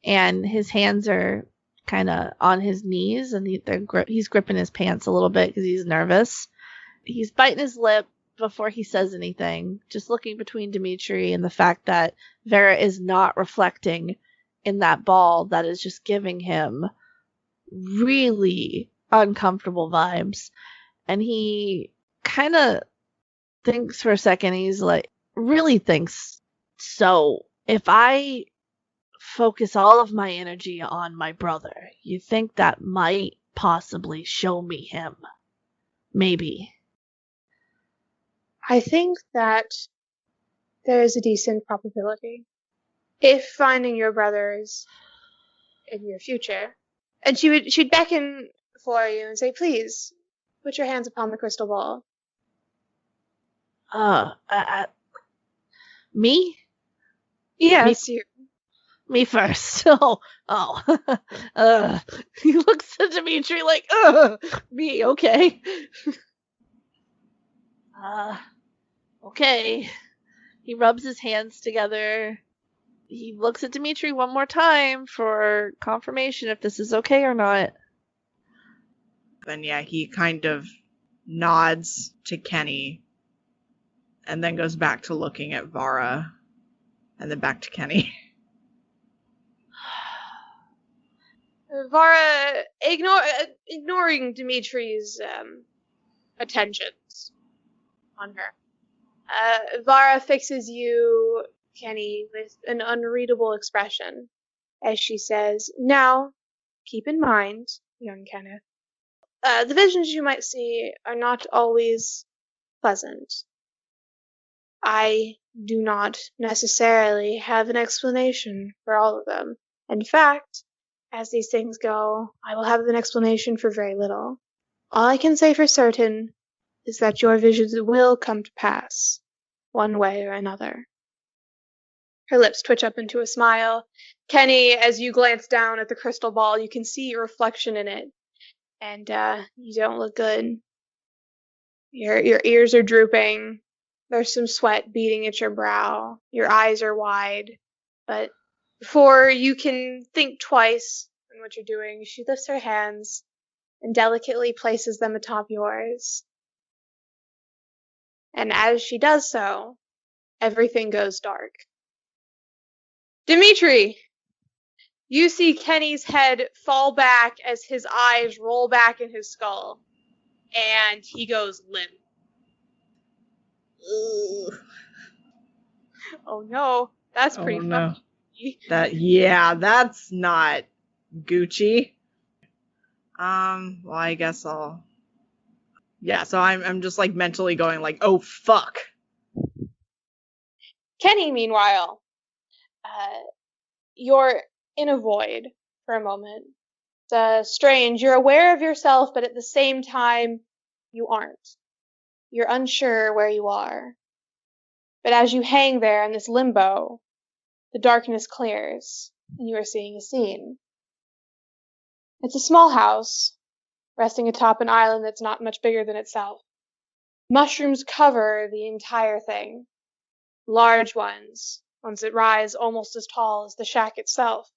and his hands are kind of on his knees, and he's gripping his pants a little bit because he's nervous. He's biting his lip before he says anything, just looking between Dimitri and the fact that Vera is not reflecting in that ball that is just giving him really uncomfortable vibes. And he kind of thinks for a second. He's like, really thinks, so if I focus all of my energy on my brother, you think that might possibly show me him? Maybe. I think that there is a decent probability. If finding your brother is in your future. And she'd beckon for you and say, please, put your hands upon the crystal ball. Me? Yes, you. Me first. He looks at Dimitri like, me, okay. Okay. He rubs his hands together. He looks at Dimitri one more time for confirmation if this is okay or not. Then, yeah, he kind of nods to Kenny and then goes back to looking at Vara and then back to Kenny. Vara, ignoring Dimitri's attentions on her. Vara fixes you, Kenny, with an unreadable expression as she says, "Now, keep in mind, young Kenneth, the visions you might see are not always pleasant. I do not necessarily have an explanation for all of them. In fact, as these things go, I will have an explanation for very little. All I can say for certain is that your visions will come to pass, one way or another." Her lips twitch up into a smile. Kenny, as you glance down at the crystal ball, you can see your reflection in it, and you don't look good. Your ears are drooping. There's some sweat beading at your brow. Your eyes are wide. But before you can think twice on what you're doing, she lifts her hands and delicately places them atop yours. And as she does so, everything goes dark. Dimitri! You see Kenny's head fall back as his eyes roll back in his skull. And he goes limp. Ugh. Oh no, that's pretty no. funny. That's not Gucci. Well, I guess I'll. Yeah, so I'm just like mentally going like, oh fuck. Kenny, meanwhile, you're in a void for a moment. It's strange. You're aware of yourself, but at the same time, you aren't. You're unsure where you are. But as you hang there in this limbo, the darkness clears, and you are seeing a scene. It's a small house, resting atop an island that's not much bigger than itself. Mushrooms cover the entire thing. Large ones that rise almost as tall as the shack itself.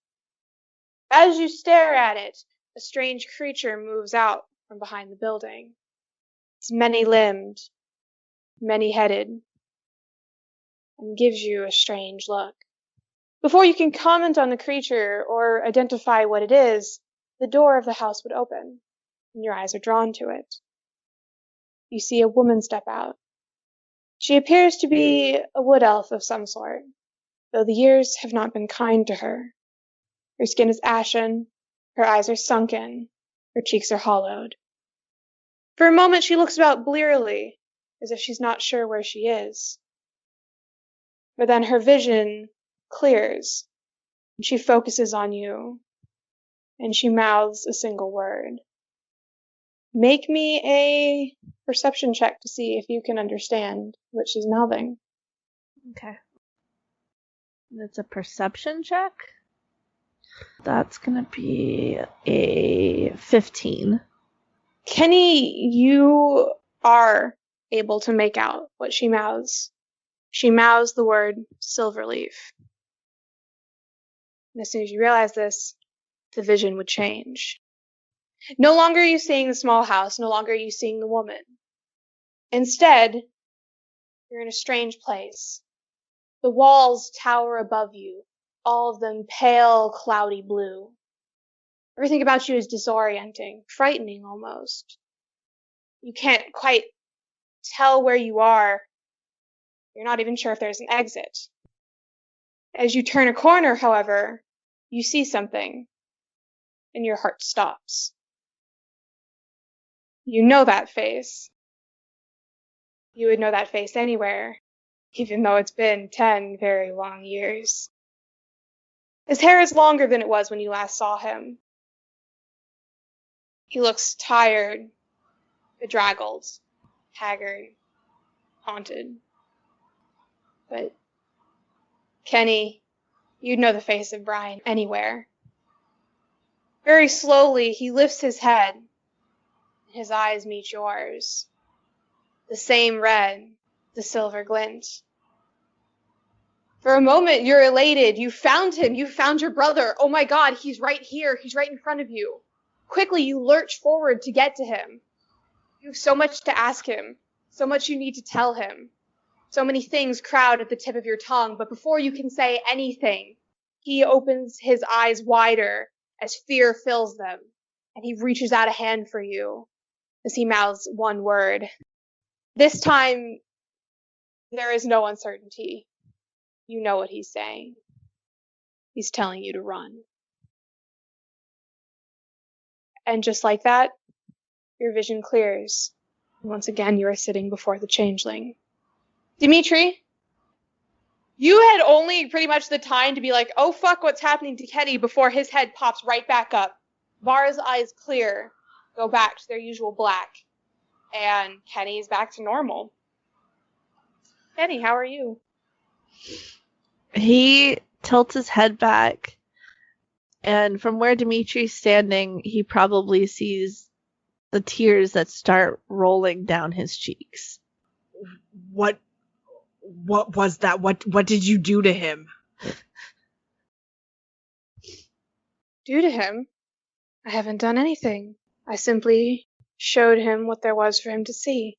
As you stare at it, a strange creature moves out from behind the building. It's many-limbed, many-headed, and gives you a strange look. Before you can comment on the creature or identify what it is, the door of the house would open, and your eyes are drawn to it. You see a woman step out. She appears to be a wood elf of some sort, though the years have not been kind to her. Her skin is ashen, her eyes are sunken, her cheeks are hollowed. For a moment she looks about blearily, as if she's not sure where she is. But then her vision clears, and she focuses on you, and she mouths a single word. Make me a perception check to see if you can understand what she's mouthing. Okay. That's a perception check. That's gonna be a 15. Kenny, you are able to make out what she mouths. She mouths the word Silverleaf. And as soon as you realize this, the vision would change. No longer are you seeing the small house, no longer are you seeing the woman. Instead, you're in a strange place. The walls tower above you, all of them pale, cloudy blue. Everything about you is disorienting, frightening almost. You can't quite tell where you are. You're not even sure if there's an exit. As you turn a corner, however, you see something, and your heart stops. You know that face. You would know that face anywhere, even though it's been 10 very long years. His hair is longer than it was when you last saw him. He looks tired, bedraggled, haggard, haunted. But, Kenny, you'd know the face of Brian anywhere. Very slowly, he lifts his head, and his eyes meet yours. The same red, the silver glint. For a moment, you're elated. You found him. You found your brother. Oh my God, he's right here. He's right in front of you. Quickly, you lurch forward to get to him. You have so much to ask him, so much you need to tell him. So many things crowd at the tip of your tongue, but before you can say anything, he opens his eyes wider as fear fills them, and he reaches out a hand for you. as he mouths one word. This time, there is no uncertainty. You know what he's saying. He's telling you to run. And just like that, your vision clears. Once again, you are sitting before the changeling. Dimitri, you had only pretty much the time to be like, oh fuck, what's happening to Kenny, before his head pops right back up. Vara's eyes clear, go back to their usual black, and Kenny's back to normal. Kenny, how are you? He tilts his head back, and from where Dimitri's standing, he probably sees the tears that start rolling down his cheeks. What was that? What did you do to him? Do to him? I haven't done anything. I simply showed him what there was for him to see.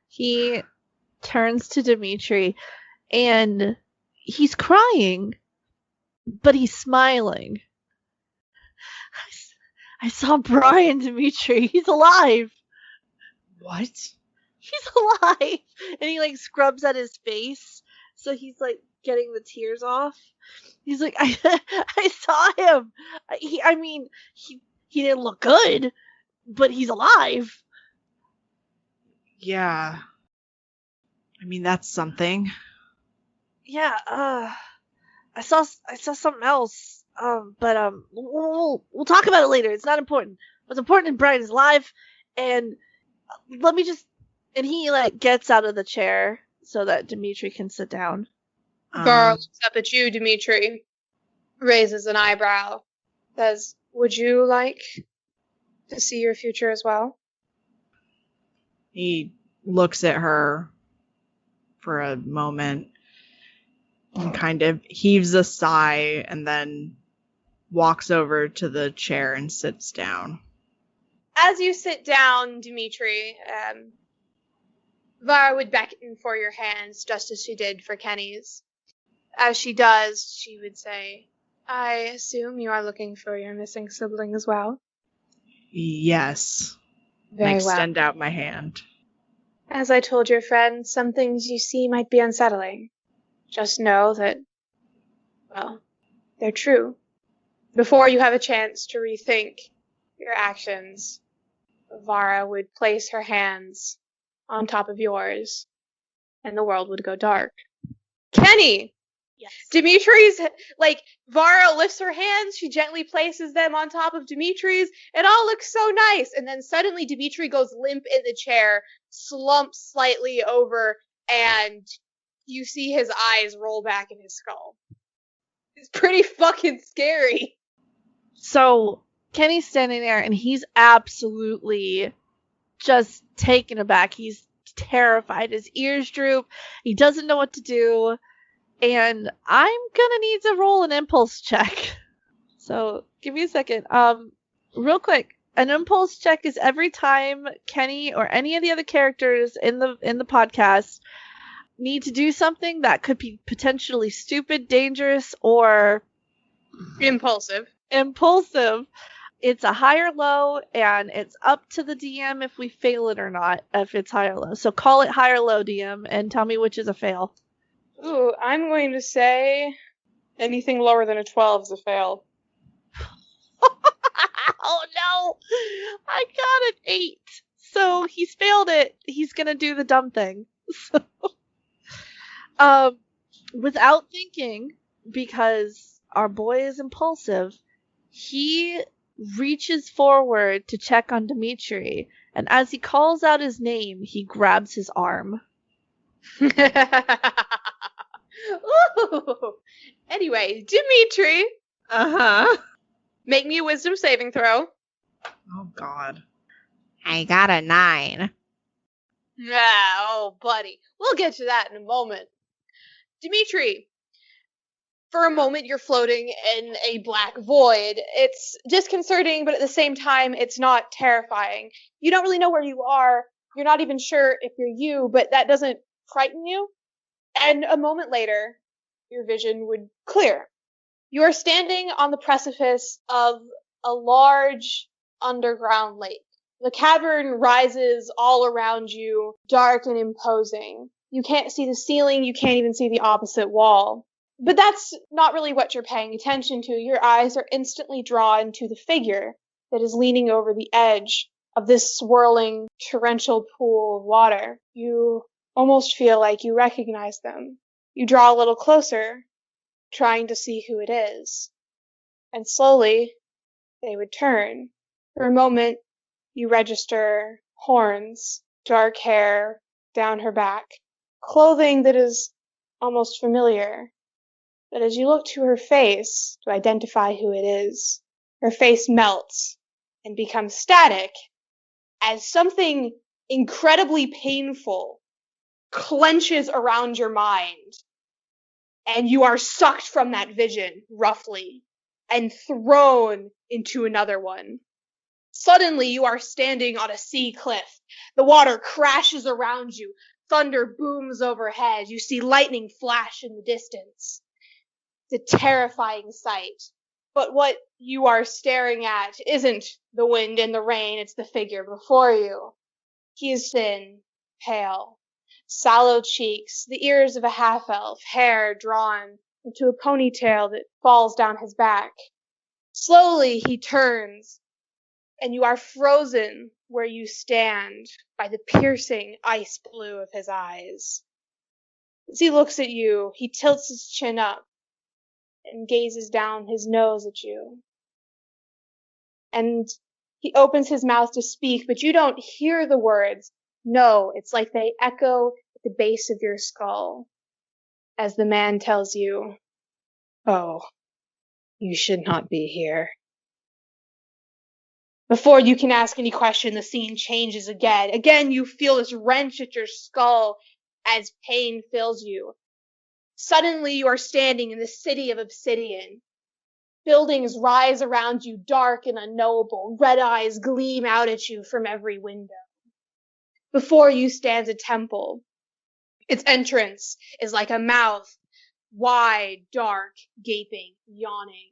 He turns to Dimitri, and he's crying, but he's smiling. I saw Brian, Dimitri. He's alive. What? He's alive. And he like scrubs at his face, so he's like getting the tears off. He's like, I saw him. He didn't look good, but he's alive. Yeah. I mean, that's something. Yeah, I saw something else. But we'll talk about it later. It's not important. What's important is Brian is alive, and let me just. And he like gets out of the chair so that Dimitri can sit down. Vara looks up at you, Dimitri, raises an eyebrow, says, would you like to see your future as well? He looks at her for a moment and kind of heaves a sigh and then walks over to the chair and sits down. As you sit down, Dimitri, Vara would beckon for your hands just as she did for Kenny's. As she does, she would say, I assume you are looking for your missing sibling as well? Yes. Very I well. extend out my hand. As I told your friend, some things you see might be unsettling. Just know that, well, they're true. Before you have a chance to rethink your actions, Vara would place her hands on top of yours, and the world would go dark. Kenny! Yes. Dimitri's, Vara lifts her hands, she gently places them on top of Dimitri's, it all looks so nice, and then suddenly Dimitri goes limp in the chair, slumps slightly over, and you see his eyes roll back in his skull. It's pretty fucking scary. So Kenny's standing there, and he's absolutely just taken aback. He's terrified. His ears droop. He doesn't know what to do. And I'm gonna need to roll an impulse check. So give me a second. Real quick, an impulse check is every time Kenny or any of the other characters in the podcast need to do something that could be potentially stupid, dangerous, or Impulsive. It's a high or low, and it's up to the DM if we fail it or not, if it's high or low. So call it high or low, DM, and tell me which is a fail. Ooh, I'm going to say anything lower than a 12 is a fail. Oh no! I got an 8. So he's failed it. He's gonna do the dumb thing. So, without thinking, because our boy is impulsive, he reaches forward to check on Dimitri, and as he calls out his name, he grabs his arm. Ooh. Anyway, Dimitri, Uh-huh. make me a wisdom saving throw. Oh, God. I got a 9. Oh, buddy. We'll get to that in a moment. Dimitri, for a moment you're floating in a black void. It's disconcerting, but at the same time, it's not terrifying. You don't really know where you are. You're not even sure if you're you, but that doesn't frighten you. And a moment later, your vision would clear. You are standing on the precipice of a large underground lake. The cavern rises all around you, dark and imposing. You can't see the ceiling, you can't even see the opposite wall. But that's not really what you're paying attention to. Your eyes are instantly drawn to the figure that is leaning over the edge of this swirling, torrential pool of water. You almost feel like you recognize them. You draw a little closer, trying to see who it is. And slowly, they would turn. For a moment, you register horns, dark hair down her back, clothing that is almost familiar. But as you look to her face to identify who it is, her face melts and becomes static as something incredibly painful clenches around your mind, and you are sucked from that vision, roughly, and thrown into another one. Suddenly, you are standing on a sea cliff. The water crashes around you. Thunder booms overhead. You see lightning flash in the distance. It's a terrifying sight. But what you are staring at isn't the wind and the rain, it's the figure before you. He is thin, pale, sallow cheeks, the ears of a half-elf, hair drawn into a ponytail that falls down his back. Slowly he turns, and you are frozen where you stand by the piercing ice blue of his eyes. As he looks at you, he tilts his chin up and gazes down his nose at you. And he opens his mouth to speak, but you don't hear the words. No, it's like they echo at the base of your skull as the man tells you, "Oh, you should not be here." Before you can ask any question, the scene changes again. Again, you feel this wrench at your skull as pain fills you. Suddenly, you are standing in the city of obsidian. Buildings rise around you, dark and unknowable. Red eyes gleam out at you from every window. Before you stands a temple. Its entrance is like a mouth, wide, dark, gaping, yawning.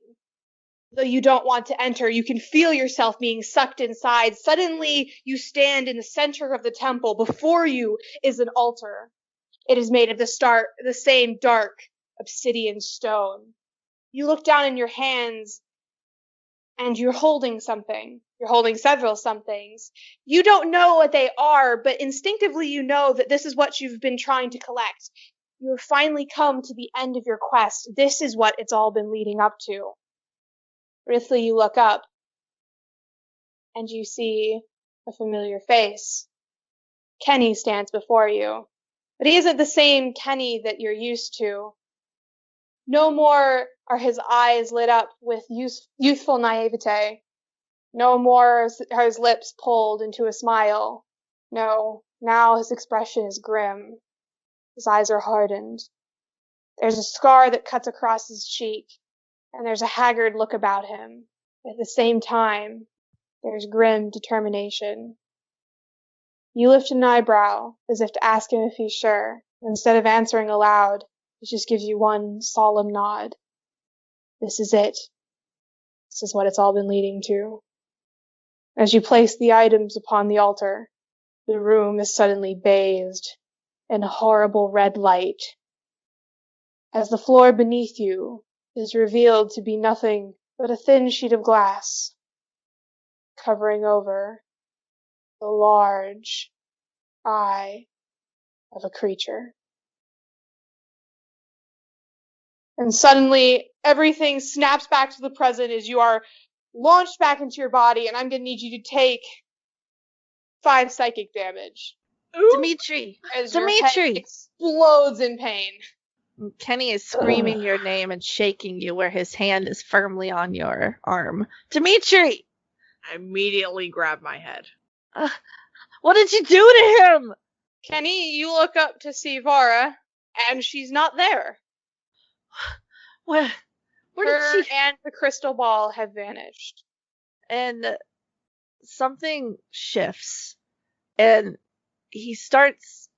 Though you don't want to enter, you can feel yourself being sucked inside. Suddenly, you stand in the center of the temple. Before you is an altar. It is made of the same dark obsidian stone. You look down in your hands, and you're holding something. You're holding several somethings. You don't know what they are, but instinctively you know that this is what you've been trying to collect. You have finally come to the end of your quest. This is what it's all been leading up to. Briefly, you look up, and you see a familiar face. Kenny stands before you, but he isn't the same Kenny that you're used to. No more are his eyes lit up with youthful naivete. No more are his lips pulled into a smile. No, now his expression is grim. His eyes are hardened. There's a scar that cuts across his cheek, and there's a haggard look about him. At the same time, there's grim determination. You lift an eyebrow, as if to ask him if he's sure. Instead of answering aloud, he just gives you one solemn nod. This is it. This is what it's all been leading to. As you place the items upon the altar, the room is suddenly bathed in horrible red light. As the floor beneath you is revealed to be nothing but a thin sheet of glass, covering over the large eye of a creature. And suddenly, everything snaps back to the present as you are launched back into your body, and I'm going to need you to take 5 psychic damage. Ooh. Dimitri! As your head explodes in pain. Kenny is screaming your name and shaking you where his hand is firmly on your arm. Dimitri! I immediately grab my head. What did you do to him? Kenny, you look up to see Vara, and she's not there. Where Her did she... and the crystal ball have vanished. And something shifts, and he starts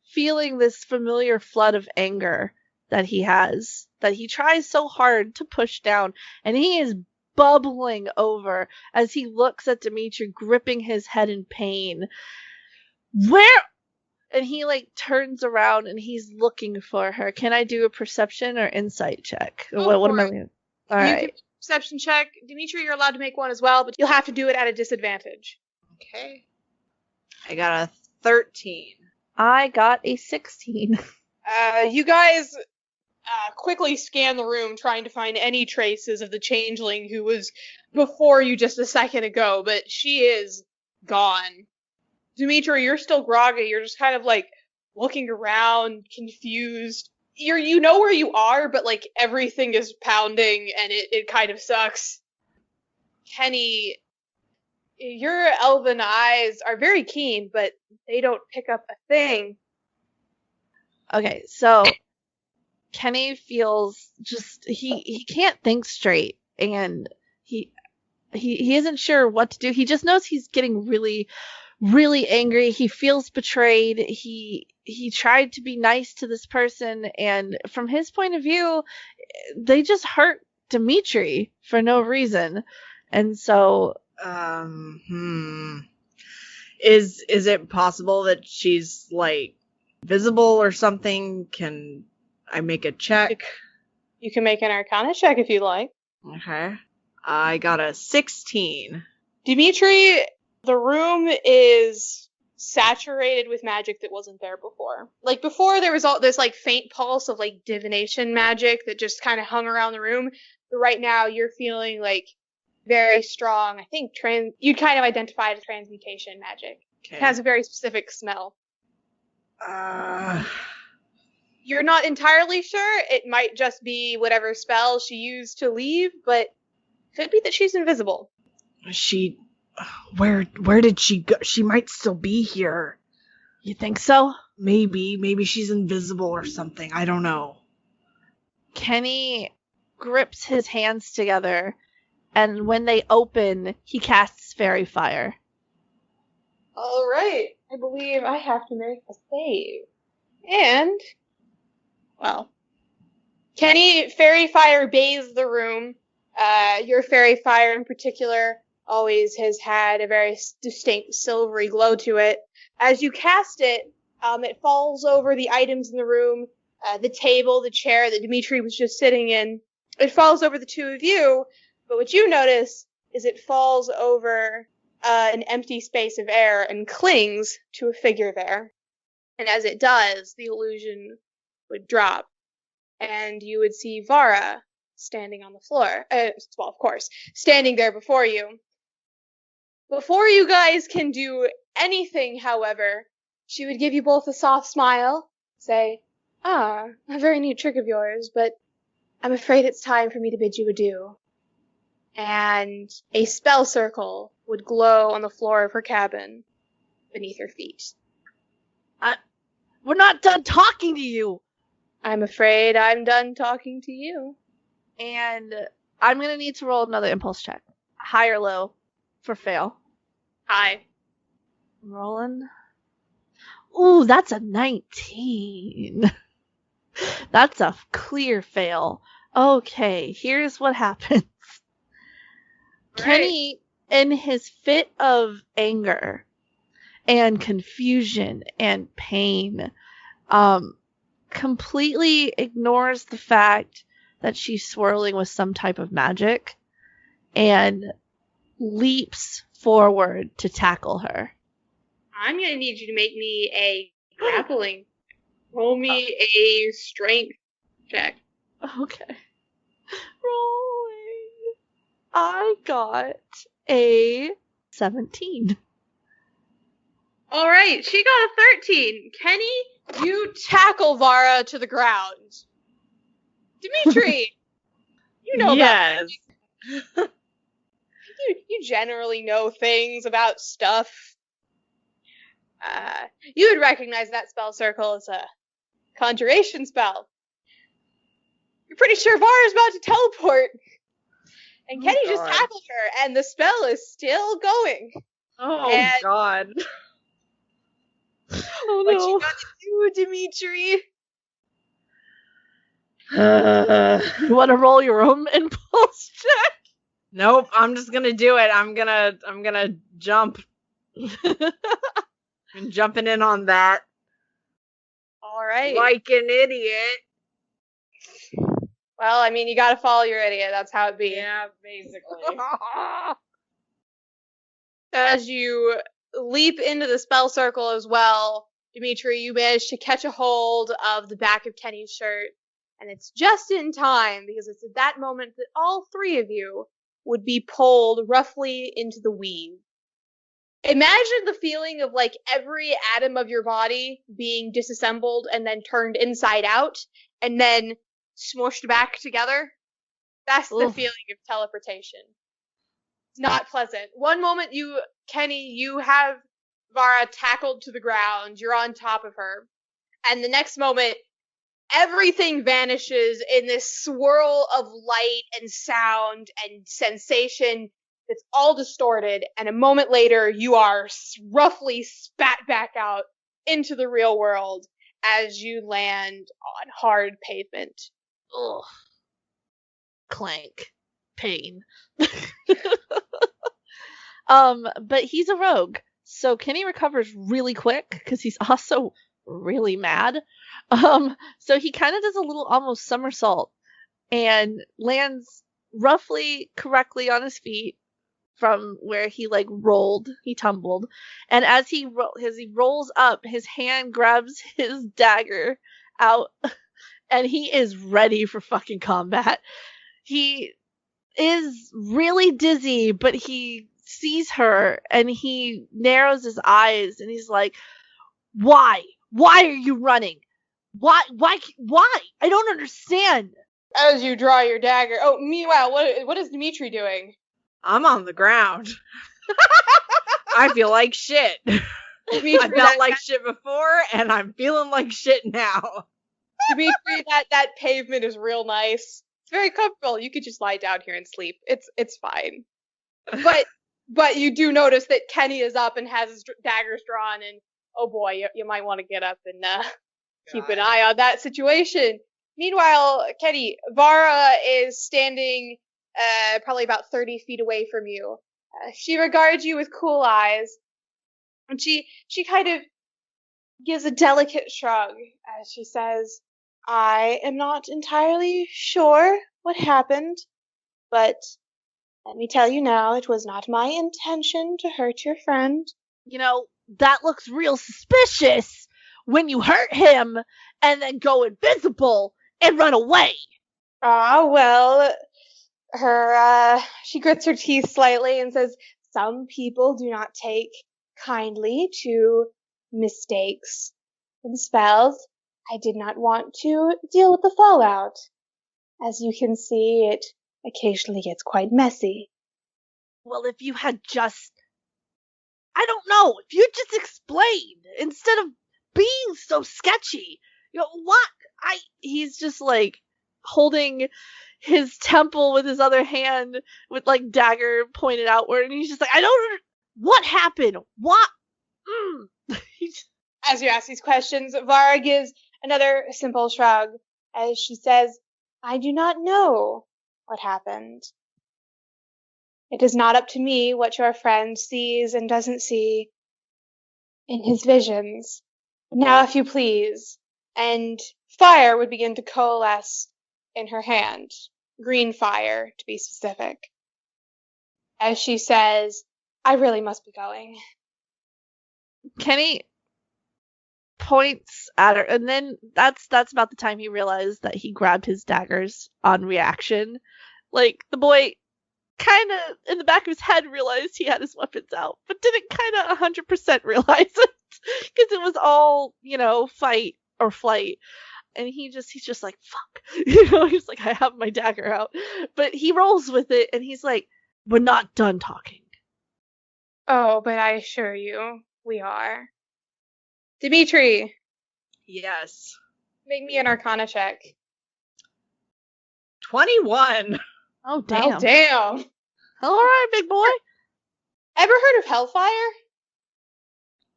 feeling this familiar flood of anger that he has, that he tries so hard to push down, and he is bubbling over as he looks at Dimitri, gripping his head in pain. Where? And he, like, turns around and he's looking for her. Can I do a perception or insight check? What am I doing? All right. Can perception check. Dimitri, you're allowed to make one as well, but you'll have to do it at a disadvantage. Okay. I got a 13. I got a 16. You guys quickly scan the room, trying to find any traces of the changeling who was before you just a second ago, but she is gone. Dimitri, you're still groggy. You're just kind of, like, looking around, confused. You know where you are, but, like, everything is pounding, and it kind of sucks. Kenny, your elven eyes are very keen, but they don't pick up a thing. Okay, so Kenny feels just he can't think straight, and he isn't sure what to do. He just knows he's getting really, really angry. He feels betrayed. He tried to be nice to this person, and from his point of view, they just hurt Dimitri for no reason. And so Is it possible that she's, like, visible or something? Can I make a check? You can make an Arcana check if you like. Okay. I got a 16. Dimitri, the room is saturated with magic that wasn't there before. Like, before there was all this, like, faint pulse of, like, divination magic that just kind of hung around the room. But right now you're feeling, like, very strong, I think, you'd kind of identify it as transmutation magic. Okay. It has a very specific smell. You're not entirely sure. It might just be whatever spell she used to leave, but could be that she's invisible. Where did she go? She might still be here. you think so? Maybe she's invisible or something. I don't know. Kenny grips his hands together, and when they open, he casts Fairy Fire. All right. I believe I have to make a save. And, well, Kenny, Fairy Fire bathes the room. Your Fairy Fire in particular always has had a very distinct silvery glow to it. As you cast it, it falls over the items in the room, the table, the chair that Dimitri was just sitting in. It falls over the two of you, but what you notice is it falls over an empty space of air and clings to a figure there. And as it does, the illusion would drop, and you would see Vara standing on the floor. Well, of course, standing there before you. Before you guys can do anything, however, she would give you both a soft smile, say, a very neat trick of yours, but I'm afraid it's time for me to bid you adieu. And a spell circle would glow on the floor of her cabin beneath her feet. We're not done talking to you! I'm afraid I'm done talking to you. And I'm going to need to roll another impulse check. High or low for fail. Hi. Rolling. Ooh, that's a 19. That's a clear fail. Okay, here's what happens. Right. Kenny, in his fit of anger and confusion and pain, completely ignores the fact that she's swirling with some type of magic and leaps forward to tackle her. I'm going to need you to make me a grappling. Roll me a strength check. Okay. Rolling. I got a 17. All right, she got a 13. Kenny, you tackle Vara to the ground. Dimitri, you know Yes. about you generally know things about stuff. You would recognize that spell circle as a conjuration spell. You're pretty sure Vara's about to teleport. And Kenny just tackled her, and the spell is still going. Oh, God. Oh, What no. you gonna do, Dimitri? You want to roll your own impulse check? Nope, I'm just gonna do it. I'm gonna jump. I'm jumping in on that. All right. Like an idiot. Well, I mean, you gotta follow your idiot. That's how it be. Yeah, basically. As you leap into the spell circle as well, Dimitri, you manage to catch a hold of the back of Kenny's shirt, and it's just in time because it's at that moment that all three of you would be pulled roughly into the weave. Imagine the feeling of like every atom of your body being disassembled and then turned inside out and then smushed back together. That's the Oof. feeling of teleportation. It's not pleasant. One moment Kenny, you have Vara tackled to the ground. You're on top of her. And the next moment, everything vanishes in this swirl of light and sound and sensation that's all distorted. And a moment later, you are roughly spat back out into the real world as you land on hard pavement. Ugh. Clank. Pain. But he's a rogue, so Kenny recovers really quick because he's also really mad. So he kind of does a little almost somersault and lands roughly correctly on his feet from where he like rolled. He tumbled, and as he rolls up, his hand grabs his dagger out, and he is ready for fucking combat. He is really dizzy, but he sees her and he narrows his eyes and he's like, why are you running? Why I don't understand. As you draw your dagger. Oh, meanwhile, what is Dimitri doing? I'm on the ground. I feel like shit. Dimitri, I felt like shit before, and I'm feeling like shit now. Dimitri, that pavement is real nice. It's very comfortable. You could just lie down here and sleep. It's fine. But you do notice that Kenny is up and has his daggers drawn, and oh boy, you might want to get up and keep an eye on that situation. Meanwhile, Kenny, Vara is standing probably about 30 feet away from you. She regards you with cool eyes, and she kind of gives a delicate shrug as she says, I am not entirely sure what happened, but let me tell you now, it was not my intention to hurt your friend. You know, that looks real suspicious when you hurt him and then go invisible and run away. Ah, well, she grits her teeth slightly and says, some people do not take kindly to mistakes and spells. I did not want to deal with the fallout. As you can see, it occasionally gets quite messy. Well, if you had just, I don't know, if you just explained instead of being so sketchy, you know, he's just like holding his temple with his other hand with like dagger pointed outward, and he's just like, what happened? What? As you ask these questions, Vara gives another simple shrug as she says, I do not know what happened. It is not up to me what your friend sees and doesn't see in his visions. Now, if you please. And fire would begin to coalesce in her hand. Green fire, to be specific. As she says, I really must be going. Kenny points at her, and then that's about the time he realized that he grabbed his daggers on reaction. Like, the boy kind of in the back of his head realized he had his weapons out, but didn't kind of 100% realize it because it was all, you know, fight or flight. And he's just like, fuck. You know, he's like, I have my dagger out. But he rolls with it and he's like, we're not done talking. Oh, but I assure you, we are. Dimitri. Yes. Make me an Arcana check. 21. Oh, damn. Oh, damn. All right, big boy. Ever heard of Hellfire?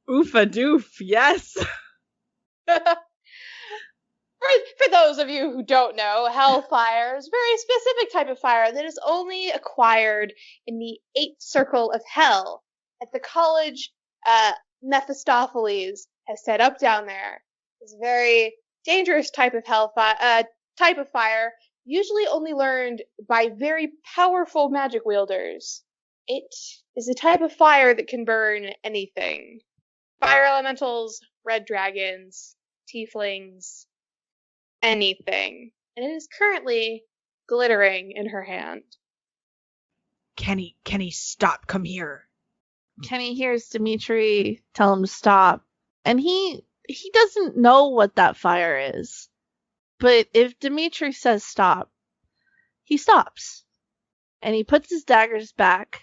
Oofa doof, yes. First For those of you who don't know, hellfire is a very specific type of fire that is only acquired in the 8th circle of hell at the college Mephistopheles has set up down there. It's a very dangerous type of fire, usually only learned by very powerful magic wielders. It is a type of fire that can burn anything. Fire elementals, red dragons, tieflings, anything. And it is currently glittering in her hand. Kenny, stop, come here. Kenny hears Dimitri tell him to stop, and he doesn't know what that fire is. But if Dimitri says stop, he stops. And he puts his daggers back,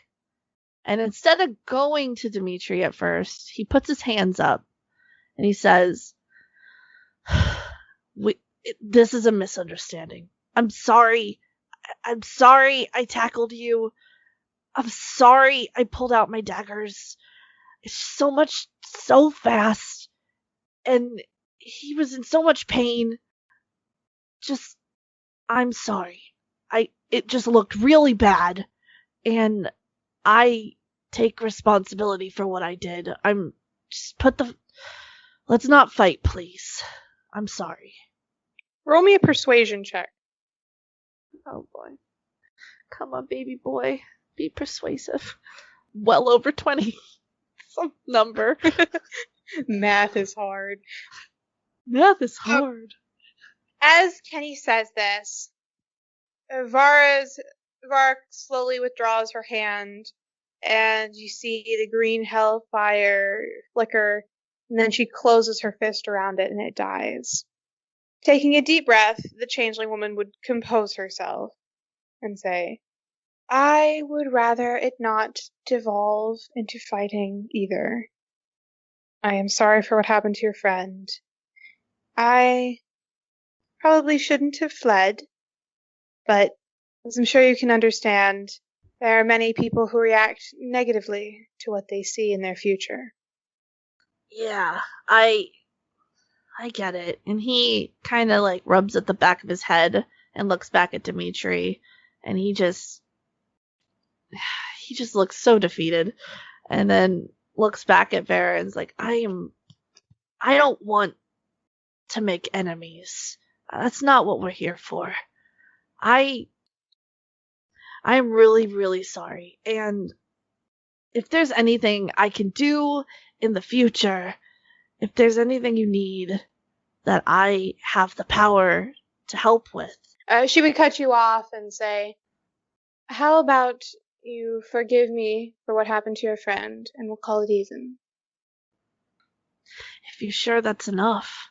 and instead of going to Dimitri at first, he puts his hands up, and he says, this is a misunderstanding. I'm sorry. I'm sorry I tackled you. I'm sorry I pulled out my daggers. It's so fast. And he was in so much pain. I'm sorry. It just looked really bad. And I take responsibility for what I did. Let's not fight, please. I'm sorry. Roll me a persuasion check. Oh boy. Come on, baby boy. Be persuasive. Well over 20. Some number. Math is hard. Math is hard. As Kenny says this, Vara slowly withdraws her hand, and you see the green hellfire flicker, and then she closes her fist around it, and it dies. Taking a deep breath, the changeling woman would compose herself and say, I would rather it not devolve into fighting either. I am sorry for what happened to your friend. I probably shouldn't have fled, but as I'm sure you can understand, there are many people who react negatively to what they see in their future. Yeah, I get it. And he kind of like rubs at the back of his head and looks back at Dimitri, and he just looks so defeated, and then looks back at Vera and's like, I don't want to make enemies. That's not what we're here for. I'm really, really sorry. And if there's anything I can do in the future, if there's anything you need that I have the power to help with. She would cut you off and say, how about you forgive me for what happened to your friend, and we'll call it even. If you're sure that's enough.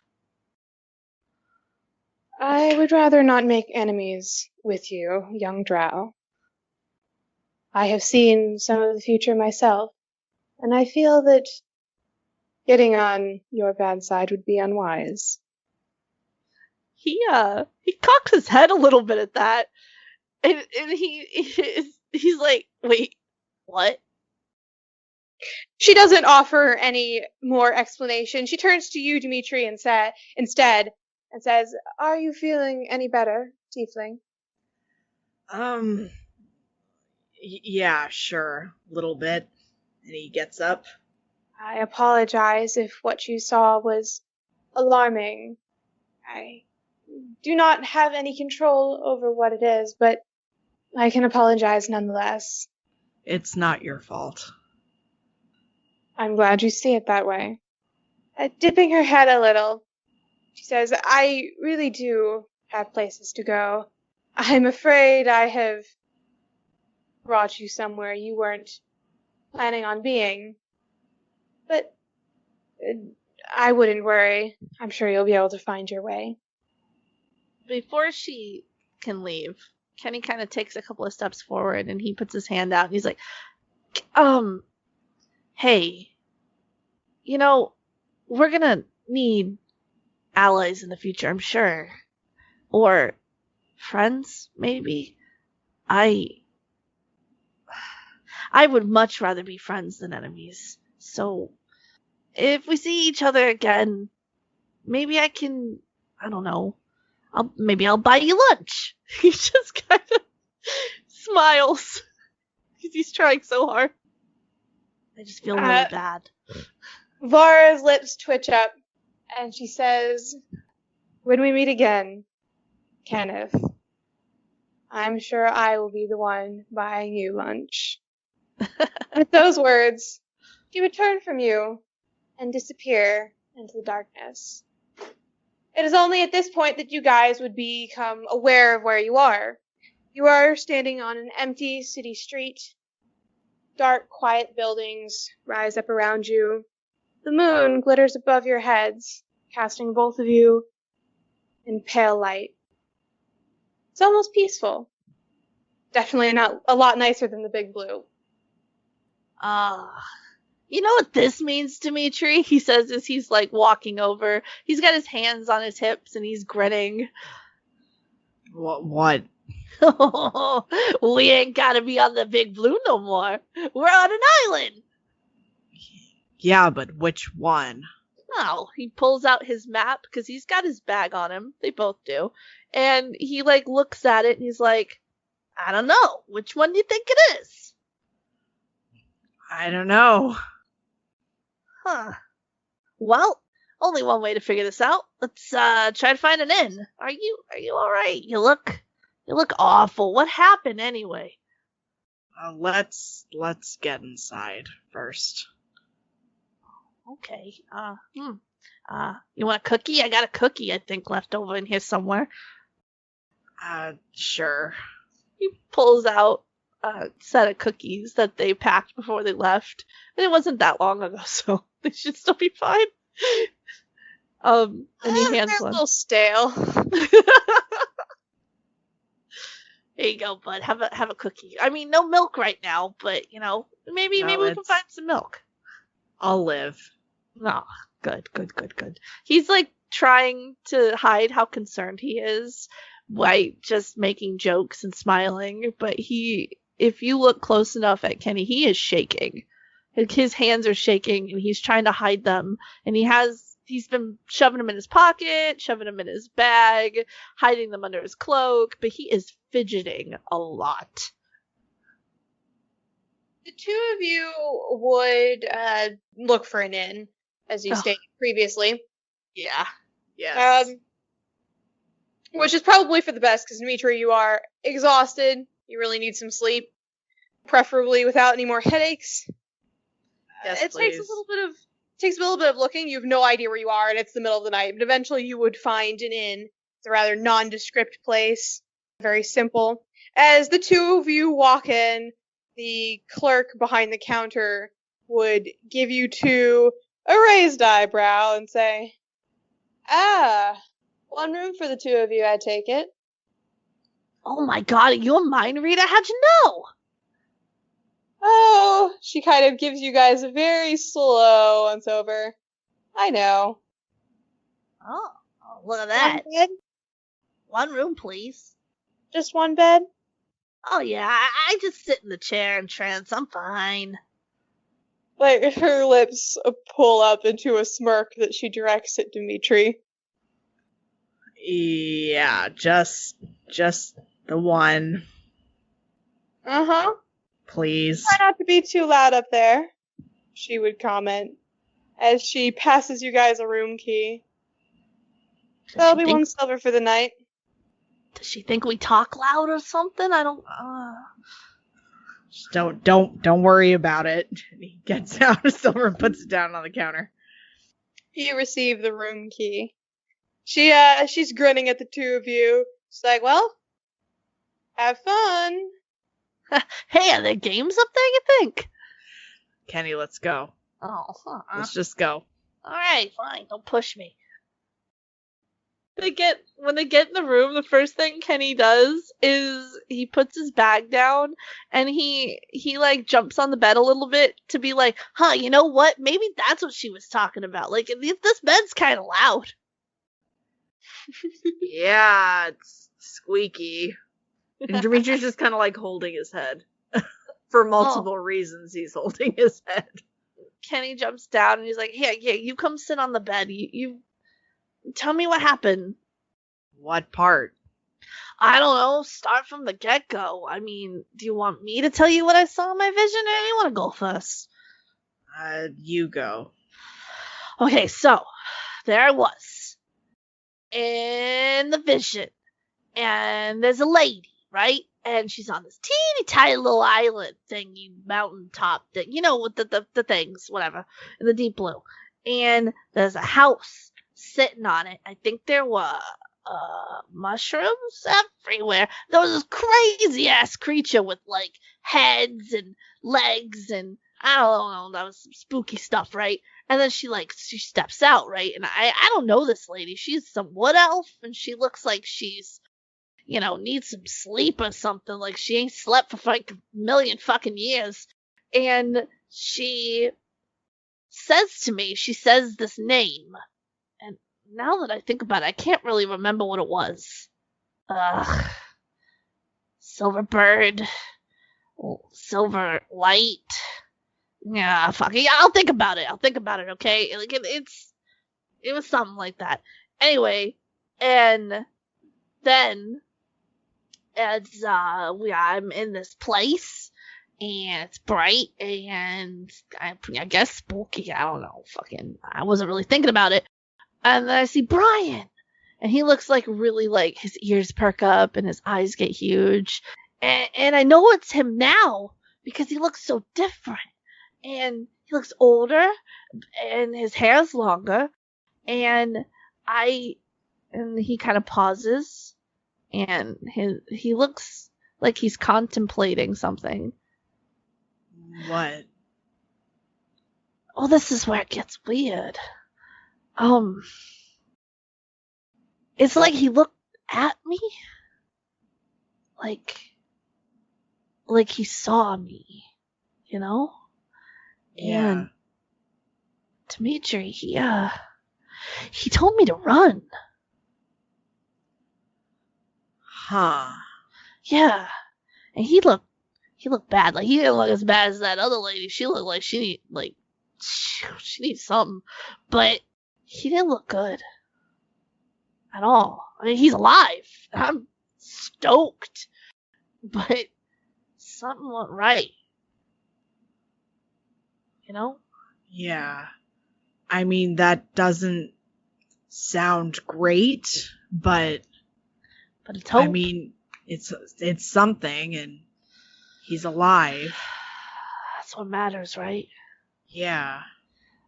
I would rather not make enemies with you, young drow. I have seen some of the future myself, and I feel that getting on your bad side would be unwise. He cocks his head a little bit at that, and he's like, wait, what? She doesn't offer any more explanation. She turns to you, Dimitri, instead, and says, are you feeling any better, tiefling? Yeah, sure. A little bit. And he gets up. I apologize if what you saw was alarming. I do not have any control over what it is, but I can apologize nonetheless. It's not your fault. I'm glad you see it that way. Dipping her head a little, she says, I really do have places to go. I'm afraid I have brought you somewhere you weren't planning on being. But I wouldn't worry. I'm sure you'll be able to find your way. Before she can leave, Kenny kind of takes a couple of steps forward, and he puts his hand out, and he's like, hey, we're gonna need allies in the future, I'm sure. Or friends, maybe. I would much rather be friends than enemies. So, if we see each other again, maybe I can, I don't know, maybe I'll buy you lunch. He just kind of smiles. He's trying so hard. I just feel really bad. Vara's lips twitch up, and she says, "When we meet again, Kenneth, I'm sure I will be the one buying you lunch." With those words, she would turn from you and disappear into the darkness. It is only at this point that you guys would become aware of where you are. You are standing on an empty city street. Dark, quiet buildings rise up around you. The moon glitters above your heads, casting both of you in pale light. It's almost peaceful. Definitely not a lot nicer than the Big Blue. You know what this means, Dimitri? He says as he's like walking over. He's got his hands on his hips and he's grinning. What? We ain't gotta be on the Big Blue no more. We're on an island. Yeah, but which one? Oh, he pulls out his map because he's got his bag on him. They both do. And he like looks at it and he's like, I don't know. Which one do you think it is? I don't know. Huh. Well, only one way to figure this out. Let's try to find an inn. Are you all right? You look awful. What happened anyway? Let's get inside first. Okay. You want a cookie? I got a cookie, I think, left over in here somewhere. Sure. He pulls out a set of cookies that they packed before they left. And it wasn't that long ago, so they should still be fine. And he hands They're one. a little stale. There you go, bud. Have a cookie. I mean, no milk right now, but maybe we can find some milk. I'll live. Oh, good. He's like trying to hide how concerned he is by just making jokes and smiling, but if you look close enough at Kenny, he is shaking. His hands are shaking and he's trying to hide them, and he's been shoving them in his pocket, shoving them in his bag, hiding them under his cloak, but he is fidgeting a lot. The two of you would look for an inn, as you stated previously. Yeah. Yes. Which is probably for the best, because Dimitri, you are exhausted. You really need some sleep, preferably without any more headaches. Yes, It please. takes a little bit of looking. You have no idea where you are, and it's the middle of the night. But eventually, you would find an inn. It's a rather nondescript place, very simple. As the two of you walk in, the clerk behind the counter would give you two a raised eyebrow and say, one room for the two of you, I take it. Oh my god, are you a mind reader? How'd you know? Oh, she kind of gives you guys a very slow once over. I know. Oh, look at that. One bed? One room, please. Just one bed? Oh yeah, I just sit in the chair and trance. I'm fine. Like, her lips pull up into a smirk that she directs at Dimitri. Yeah, just the one, Uh-huh. please. Try not to be too loud up there, she would comment, as she passes you guys a room key. That'll be 1 silver for the night. Does she think we talk loud or something? I don't. Just don't worry about it. And he gets out a silver and puts it down on the counter. You receive the room key. She's grinning at the two of you. She's like, well, have fun. Hey, are there games up there, you think? Kenny, let's go. Oh, Let's just go. Alright, fine. Don't push me. When they get in the room, the first thing Kenny does is he puts his bag down and he like jumps on the bed a little bit to be like, you know what? Maybe that's what she was talking about. Like, this bed's kind of loud. Yeah, it's squeaky. And Dimitri's just kind of like holding his head. For multiple reasons, he's holding his head. Kenny jumps down and he's like, yeah, you come sit on the bed. You tell me what happened. What part? I don't know. Start from the get-go. I mean, do you want me to tell you what I saw in my vision, or do you want to go first? You go. Okay, so there I was in the vision, and there's a lady, right? And she's on this teeny tiny little island thingy, mountaintop thing, you know, with the things, whatever, in the deep blue. And there's a house sitting on it. I think there were mushrooms everywhere. There was this crazy ass creature with like heads and legs, and I don't know, that was some spooky stuff, right? And then she steps out, right? And I don't know this lady. She's some wood elf, and she looks like she's, you know, needs some sleep or something. Like she ain't slept for like a million fucking years. And she says this name. And now that I think about it, I can't really remember what it was. Silverbird. Silver light. Yeah, fuck it. Yeah, I'll think about it. Okay? Like it was something like that. Anyway, and then it's I'm in this place, and it's bright, and I guess spooky. I don't know. Fucking, I wasn't really thinking about it. And then I see Brian, and he looks like really, like, his ears perk up and his eyes get huge, and I know it's him now because he looks so different, and he looks older, and his hair's longer, and he kind of pauses. And he looks like he's contemplating something. What? Oh, this is where it gets weird. It's like he looked at me. Like he saw me, you know? Yeah. And Dimitri, he told me to run. Huh. Yeah. And he looked bad. Like, he didn't look as bad as that other lady. She looked like she needs something. But he didn't look good. At all. I mean, he's alive. I'm stoked. But something went right. You know? Yeah. I mean, that doesn't sound great, but it's hope. I mean, it's something, and he's alive. That's what matters, right? Yeah.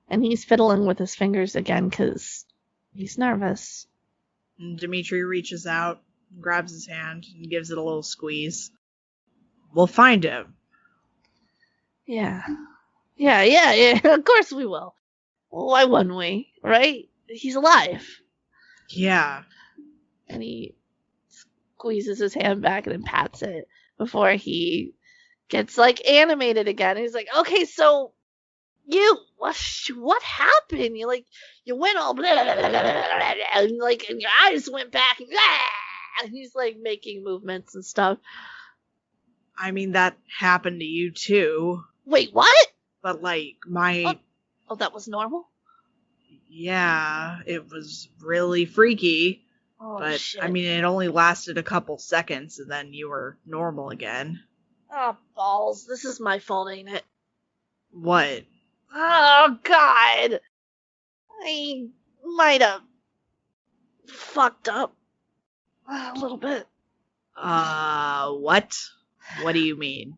And he's fiddling with his fingers again because he's nervous. And Dimitri reaches out, grabs his hand, and gives it a little squeeze. We'll find him. Yeah. Yeah. Of course we will. Why wouldn't we? Right? He's alive. Yeah. And he squeezes his hand back and then pats it before he gets like animated again. He's like, okay, so what happened? You went all blah, blah, blah, blah, blah, and like, and your eyes went back, and, blah, and he's like making movements and stuff. I mean, that happened to you too. Wait, what? But like my oh, that was normal? Yeah, it was really freaky. Oh, but shit. I mean, it only lasted a couple seconds, and then you were normal again. Oh, balls. This is my fault, ain't it? What? Oh, God. I might have fucked up a little bit. What? What do you mean?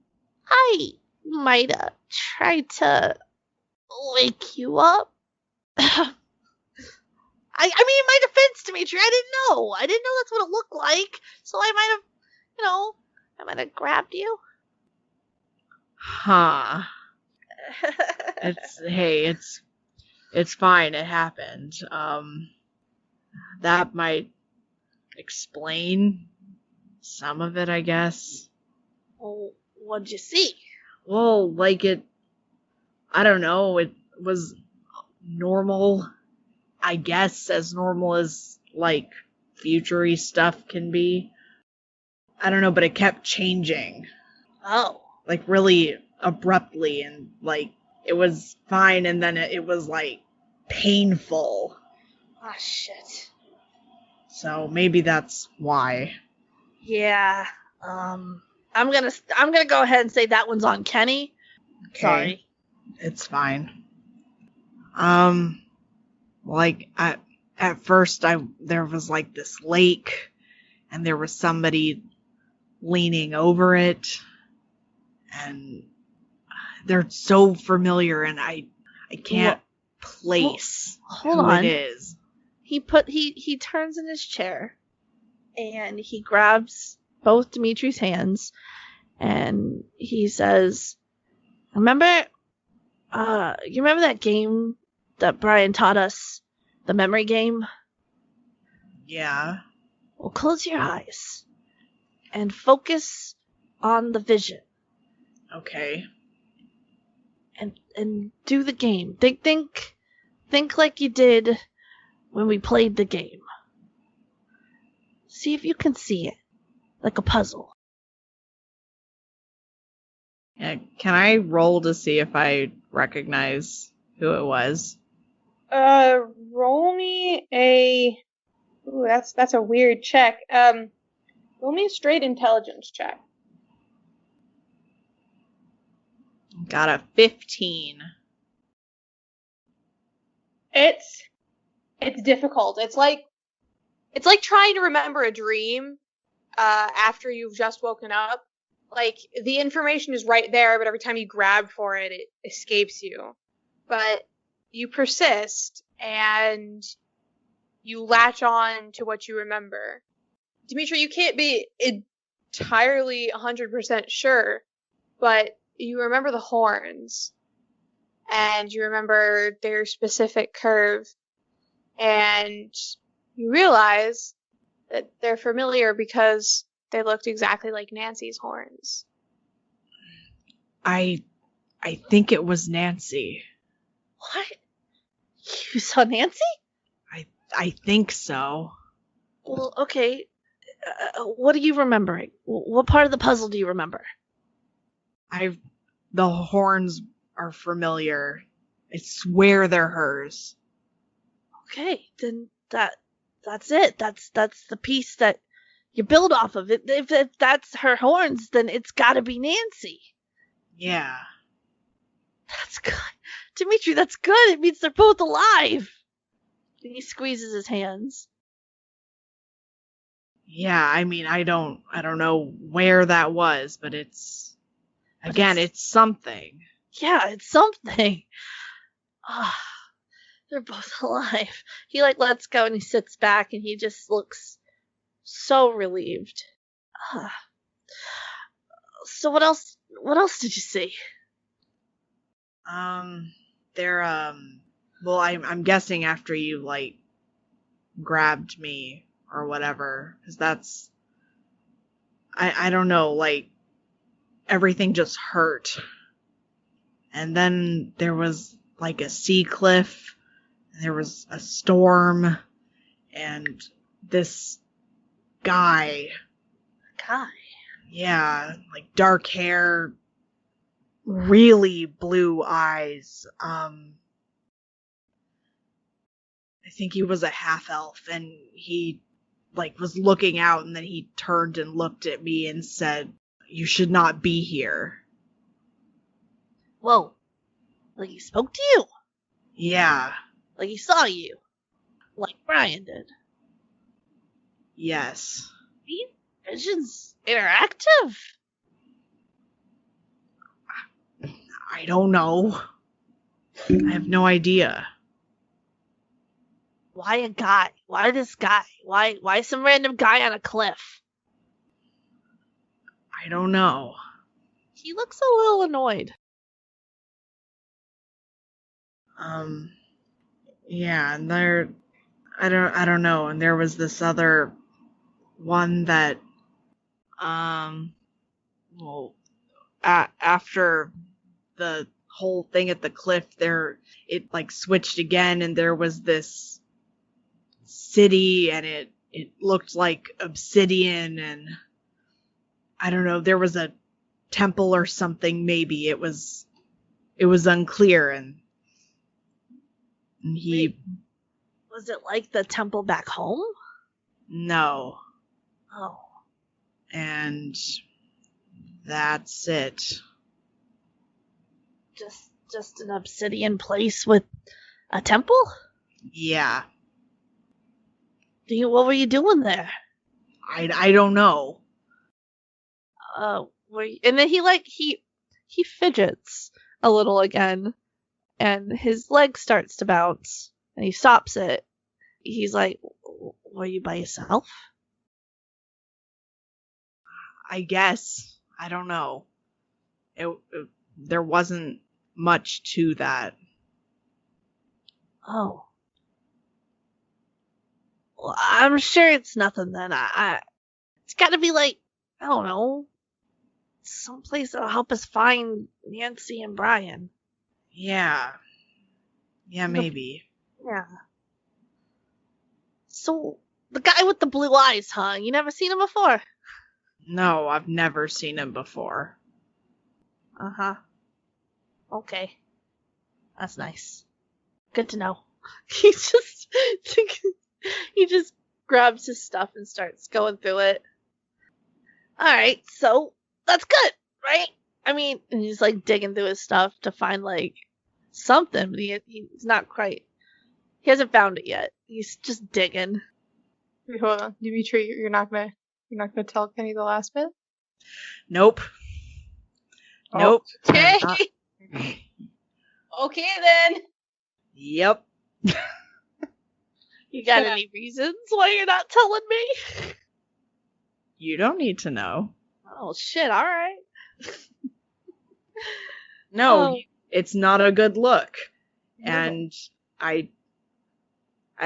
I might have tried to wake you up. I mean, in my defense, Dimitri, I didn't know. I didn't know that's what it looked like. So I might have grabbed you. Huh. It's fine. It happened. That might explain some of it, I guess. Well, what'd you see? Well, I don't know, it was normal, I guess, as normal as, like, future-y stuff can be. I don't know, but it kept changing. Oh. Like, really abruptly, and, like, it was fine, and then it was, like, painful. Ah, shit. So maybe that's why. Yeah. I'm gonna go ahead and say that one's on Kenny. Okay. Sorry. It's fine. Like at first there was like this lake and there was somebody leaning over it and they're so familiar and I can't place Hold who on. it is. He turns in his chair and he grabs both Dimitri's hands and he says, remember, you remember that game that Brian taught us? The memory game? Yeah. Well, close your eyes and focus on the vision Okay. and do the game. Think like you did when we played the game. See if you can see it, like a puzzle. Yeah, can I roll to see if I recognize who it was? Roll me a. Ooh, that's a weird check. Roll me a straight intelligence check. Got a 15. It's difficult. It's like trying to remember a dream after you've just woken up. Like, the information is right there, but every time you grab for it, it escapes you. But you persist, and you latch on to what you remember. Dimitri, you can't be entirely 100% sure, but you remember the horns, and you remember their specific curve, and you realize that they're familiar because they looked exactly like Nancy's horns. I think it was Nancy. What? You saw Nancy? I think so. Well, okay. What are you remembering? What part of the puzzle do you remember? The horns are familiar. I swear they're hers. Okay, then that's it. That's the piece that you build off of. It. If that's her horns, then it's got to be Nancy. Yeah. That's good, Dimitri. That's good. It means they're both alive. And he squeezes his hands. Yeah, I mean, I don't know where that was, but it's something. Yeah, it's something. Ah, they're both alive. He lets go and he sits back and he just looks so relieved. Ah. So what else did you see? They're well, I'm guessing after you like grabbed me or whatever, because that's I don't know, like everything just hurt. And then there was like a sea cliff, and there was a storm, and this guy. Yeah, like dark hair, really blue eyes. I think he was a half elf, and he like was looking out, and then he turned and looked at me and said, "You should not be here." Whoa. Like he spoke to you? Yeah. Like he saw you? Like Brian did? Yes. These visions interactive? I don't know. I have no idea. Why a guy? Why this guy? Why some random guy on a cliff? I don't know. He looks a little annoyed. Yeah, and I don't know, and there was this other one that, well, after the whole thing at the cliff, it like switched again, and there was this city, and it looked like obsidian, and I don't know, there was a temple or something, maybe. It was unclear, and he... Wait, was it like the temple back home? No. Oh. And that's it. Just an obsidian place with a temple? Yeah. What were you doing there? I don't know. And then he fidgets a little again, and his leg starts to bounce, and he stops it. He's like, "Were you by yourself?" I guess. I don't know. There wasn't much to that. Oh. Well, I'm sure it's nothing then. It's got to be like, I don't know, someplace that'll help us find Nancy and Brian. Yeah. Yeah, maybe. Yeah. So, the guy with the blue eyes, huh? You never seen him before? No, I've never seen him before. Uh-huh. Okay. That's nice. Good to know. He just grabs his stuff and starts going through it. Alright, so that's good, right? I mean, and he's like digging through his stuff to find like something, but he's not quite. He hasn't found it yet. He's just digging. Wait, hold on, Dimitri, you're not gonna tell Kenny the last bit? Nope. Oh. Nope. Okay. I'm not- Okay then. Yep. You got any reasons why you're not telling me? You don't need to know. Oh shit! All right. No, Oh. it's not a good look. No. And I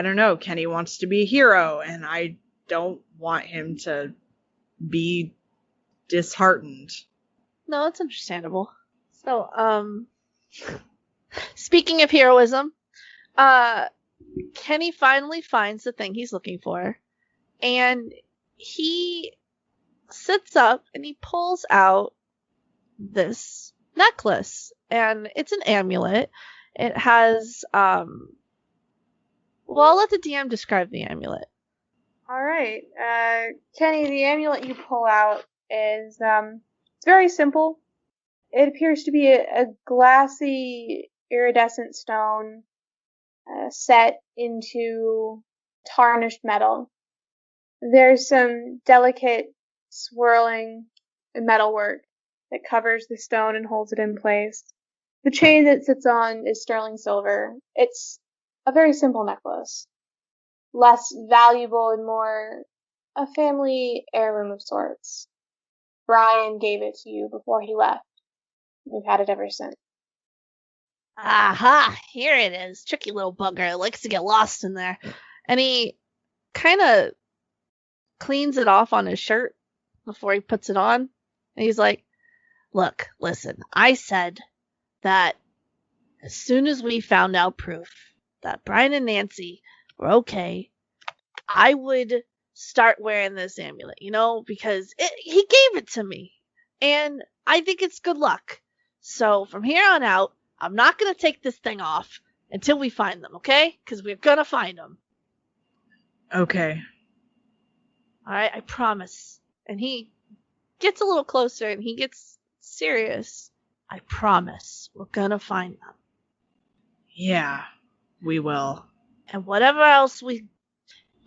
don't know, Kenny wants to be a hero, and I don't want him to be disheartened. No, it's understandable. So, speaking of heroism, Kenny finally finds the thing he's looking for, and he sits up and he pulls out this necklace, and it's an amulet. It has, well, I'll let the DM describe the amulet. Alright, Kenny, the amulet you pull out is, it's very simple. It appears to be a glassy, iridescent stone, set into tarnished metal. There's some delicate, swirling metalwork that covers the stone and holds it in place. The chain that it sits on is sterling silver. It's a very simple necklace. Less valuable and more a family heirloom of sorts. Brian gave it to you before he left. We've had it ever since. Aha! Here it is. Tricky little bugger. Likes to get lost in there. And he kind of cleans it off on his shirt before he puts it on. And he's like, "Look, listen, I said that as soon as we found out proof that Brian and Nancy were okay, I would start wearing this amulet, because he gave it to me. And I think it's good luck. So from here on out, I'm not going to take this thing off until we find them, okay? Because we're going to find them. Okay. All right, I promise." And he gets a little closer and he gets serious. "I promise we're going to find them. Yeah, we will. And whatever else we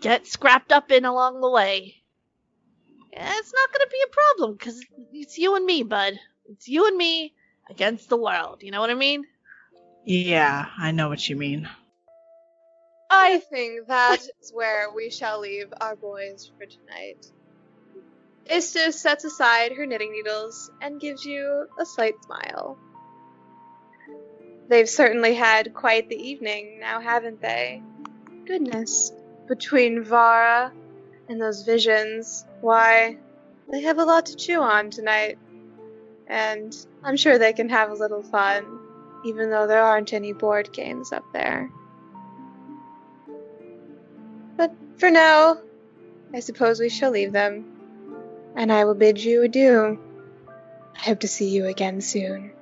get scrapped up in along the way, it's not going to be a problem because it's you and me, bud. It's you and me against the world. You know what I mean?" Yeah, I know what you mean. I think that is where we shall leave our boys for tonight. Ista sets aside her knitting needles and gives you a slight smile. They've certainly had quite the evening now, haven't they? Goodness. Between Vara and those visions, why, they have a lot to chew on tonight. And I'm sure they can have a little fun, even though there aren't any board games up there. But for now, I suppose we shall leave them, and I will bid you adieu. I hope to see you again soon.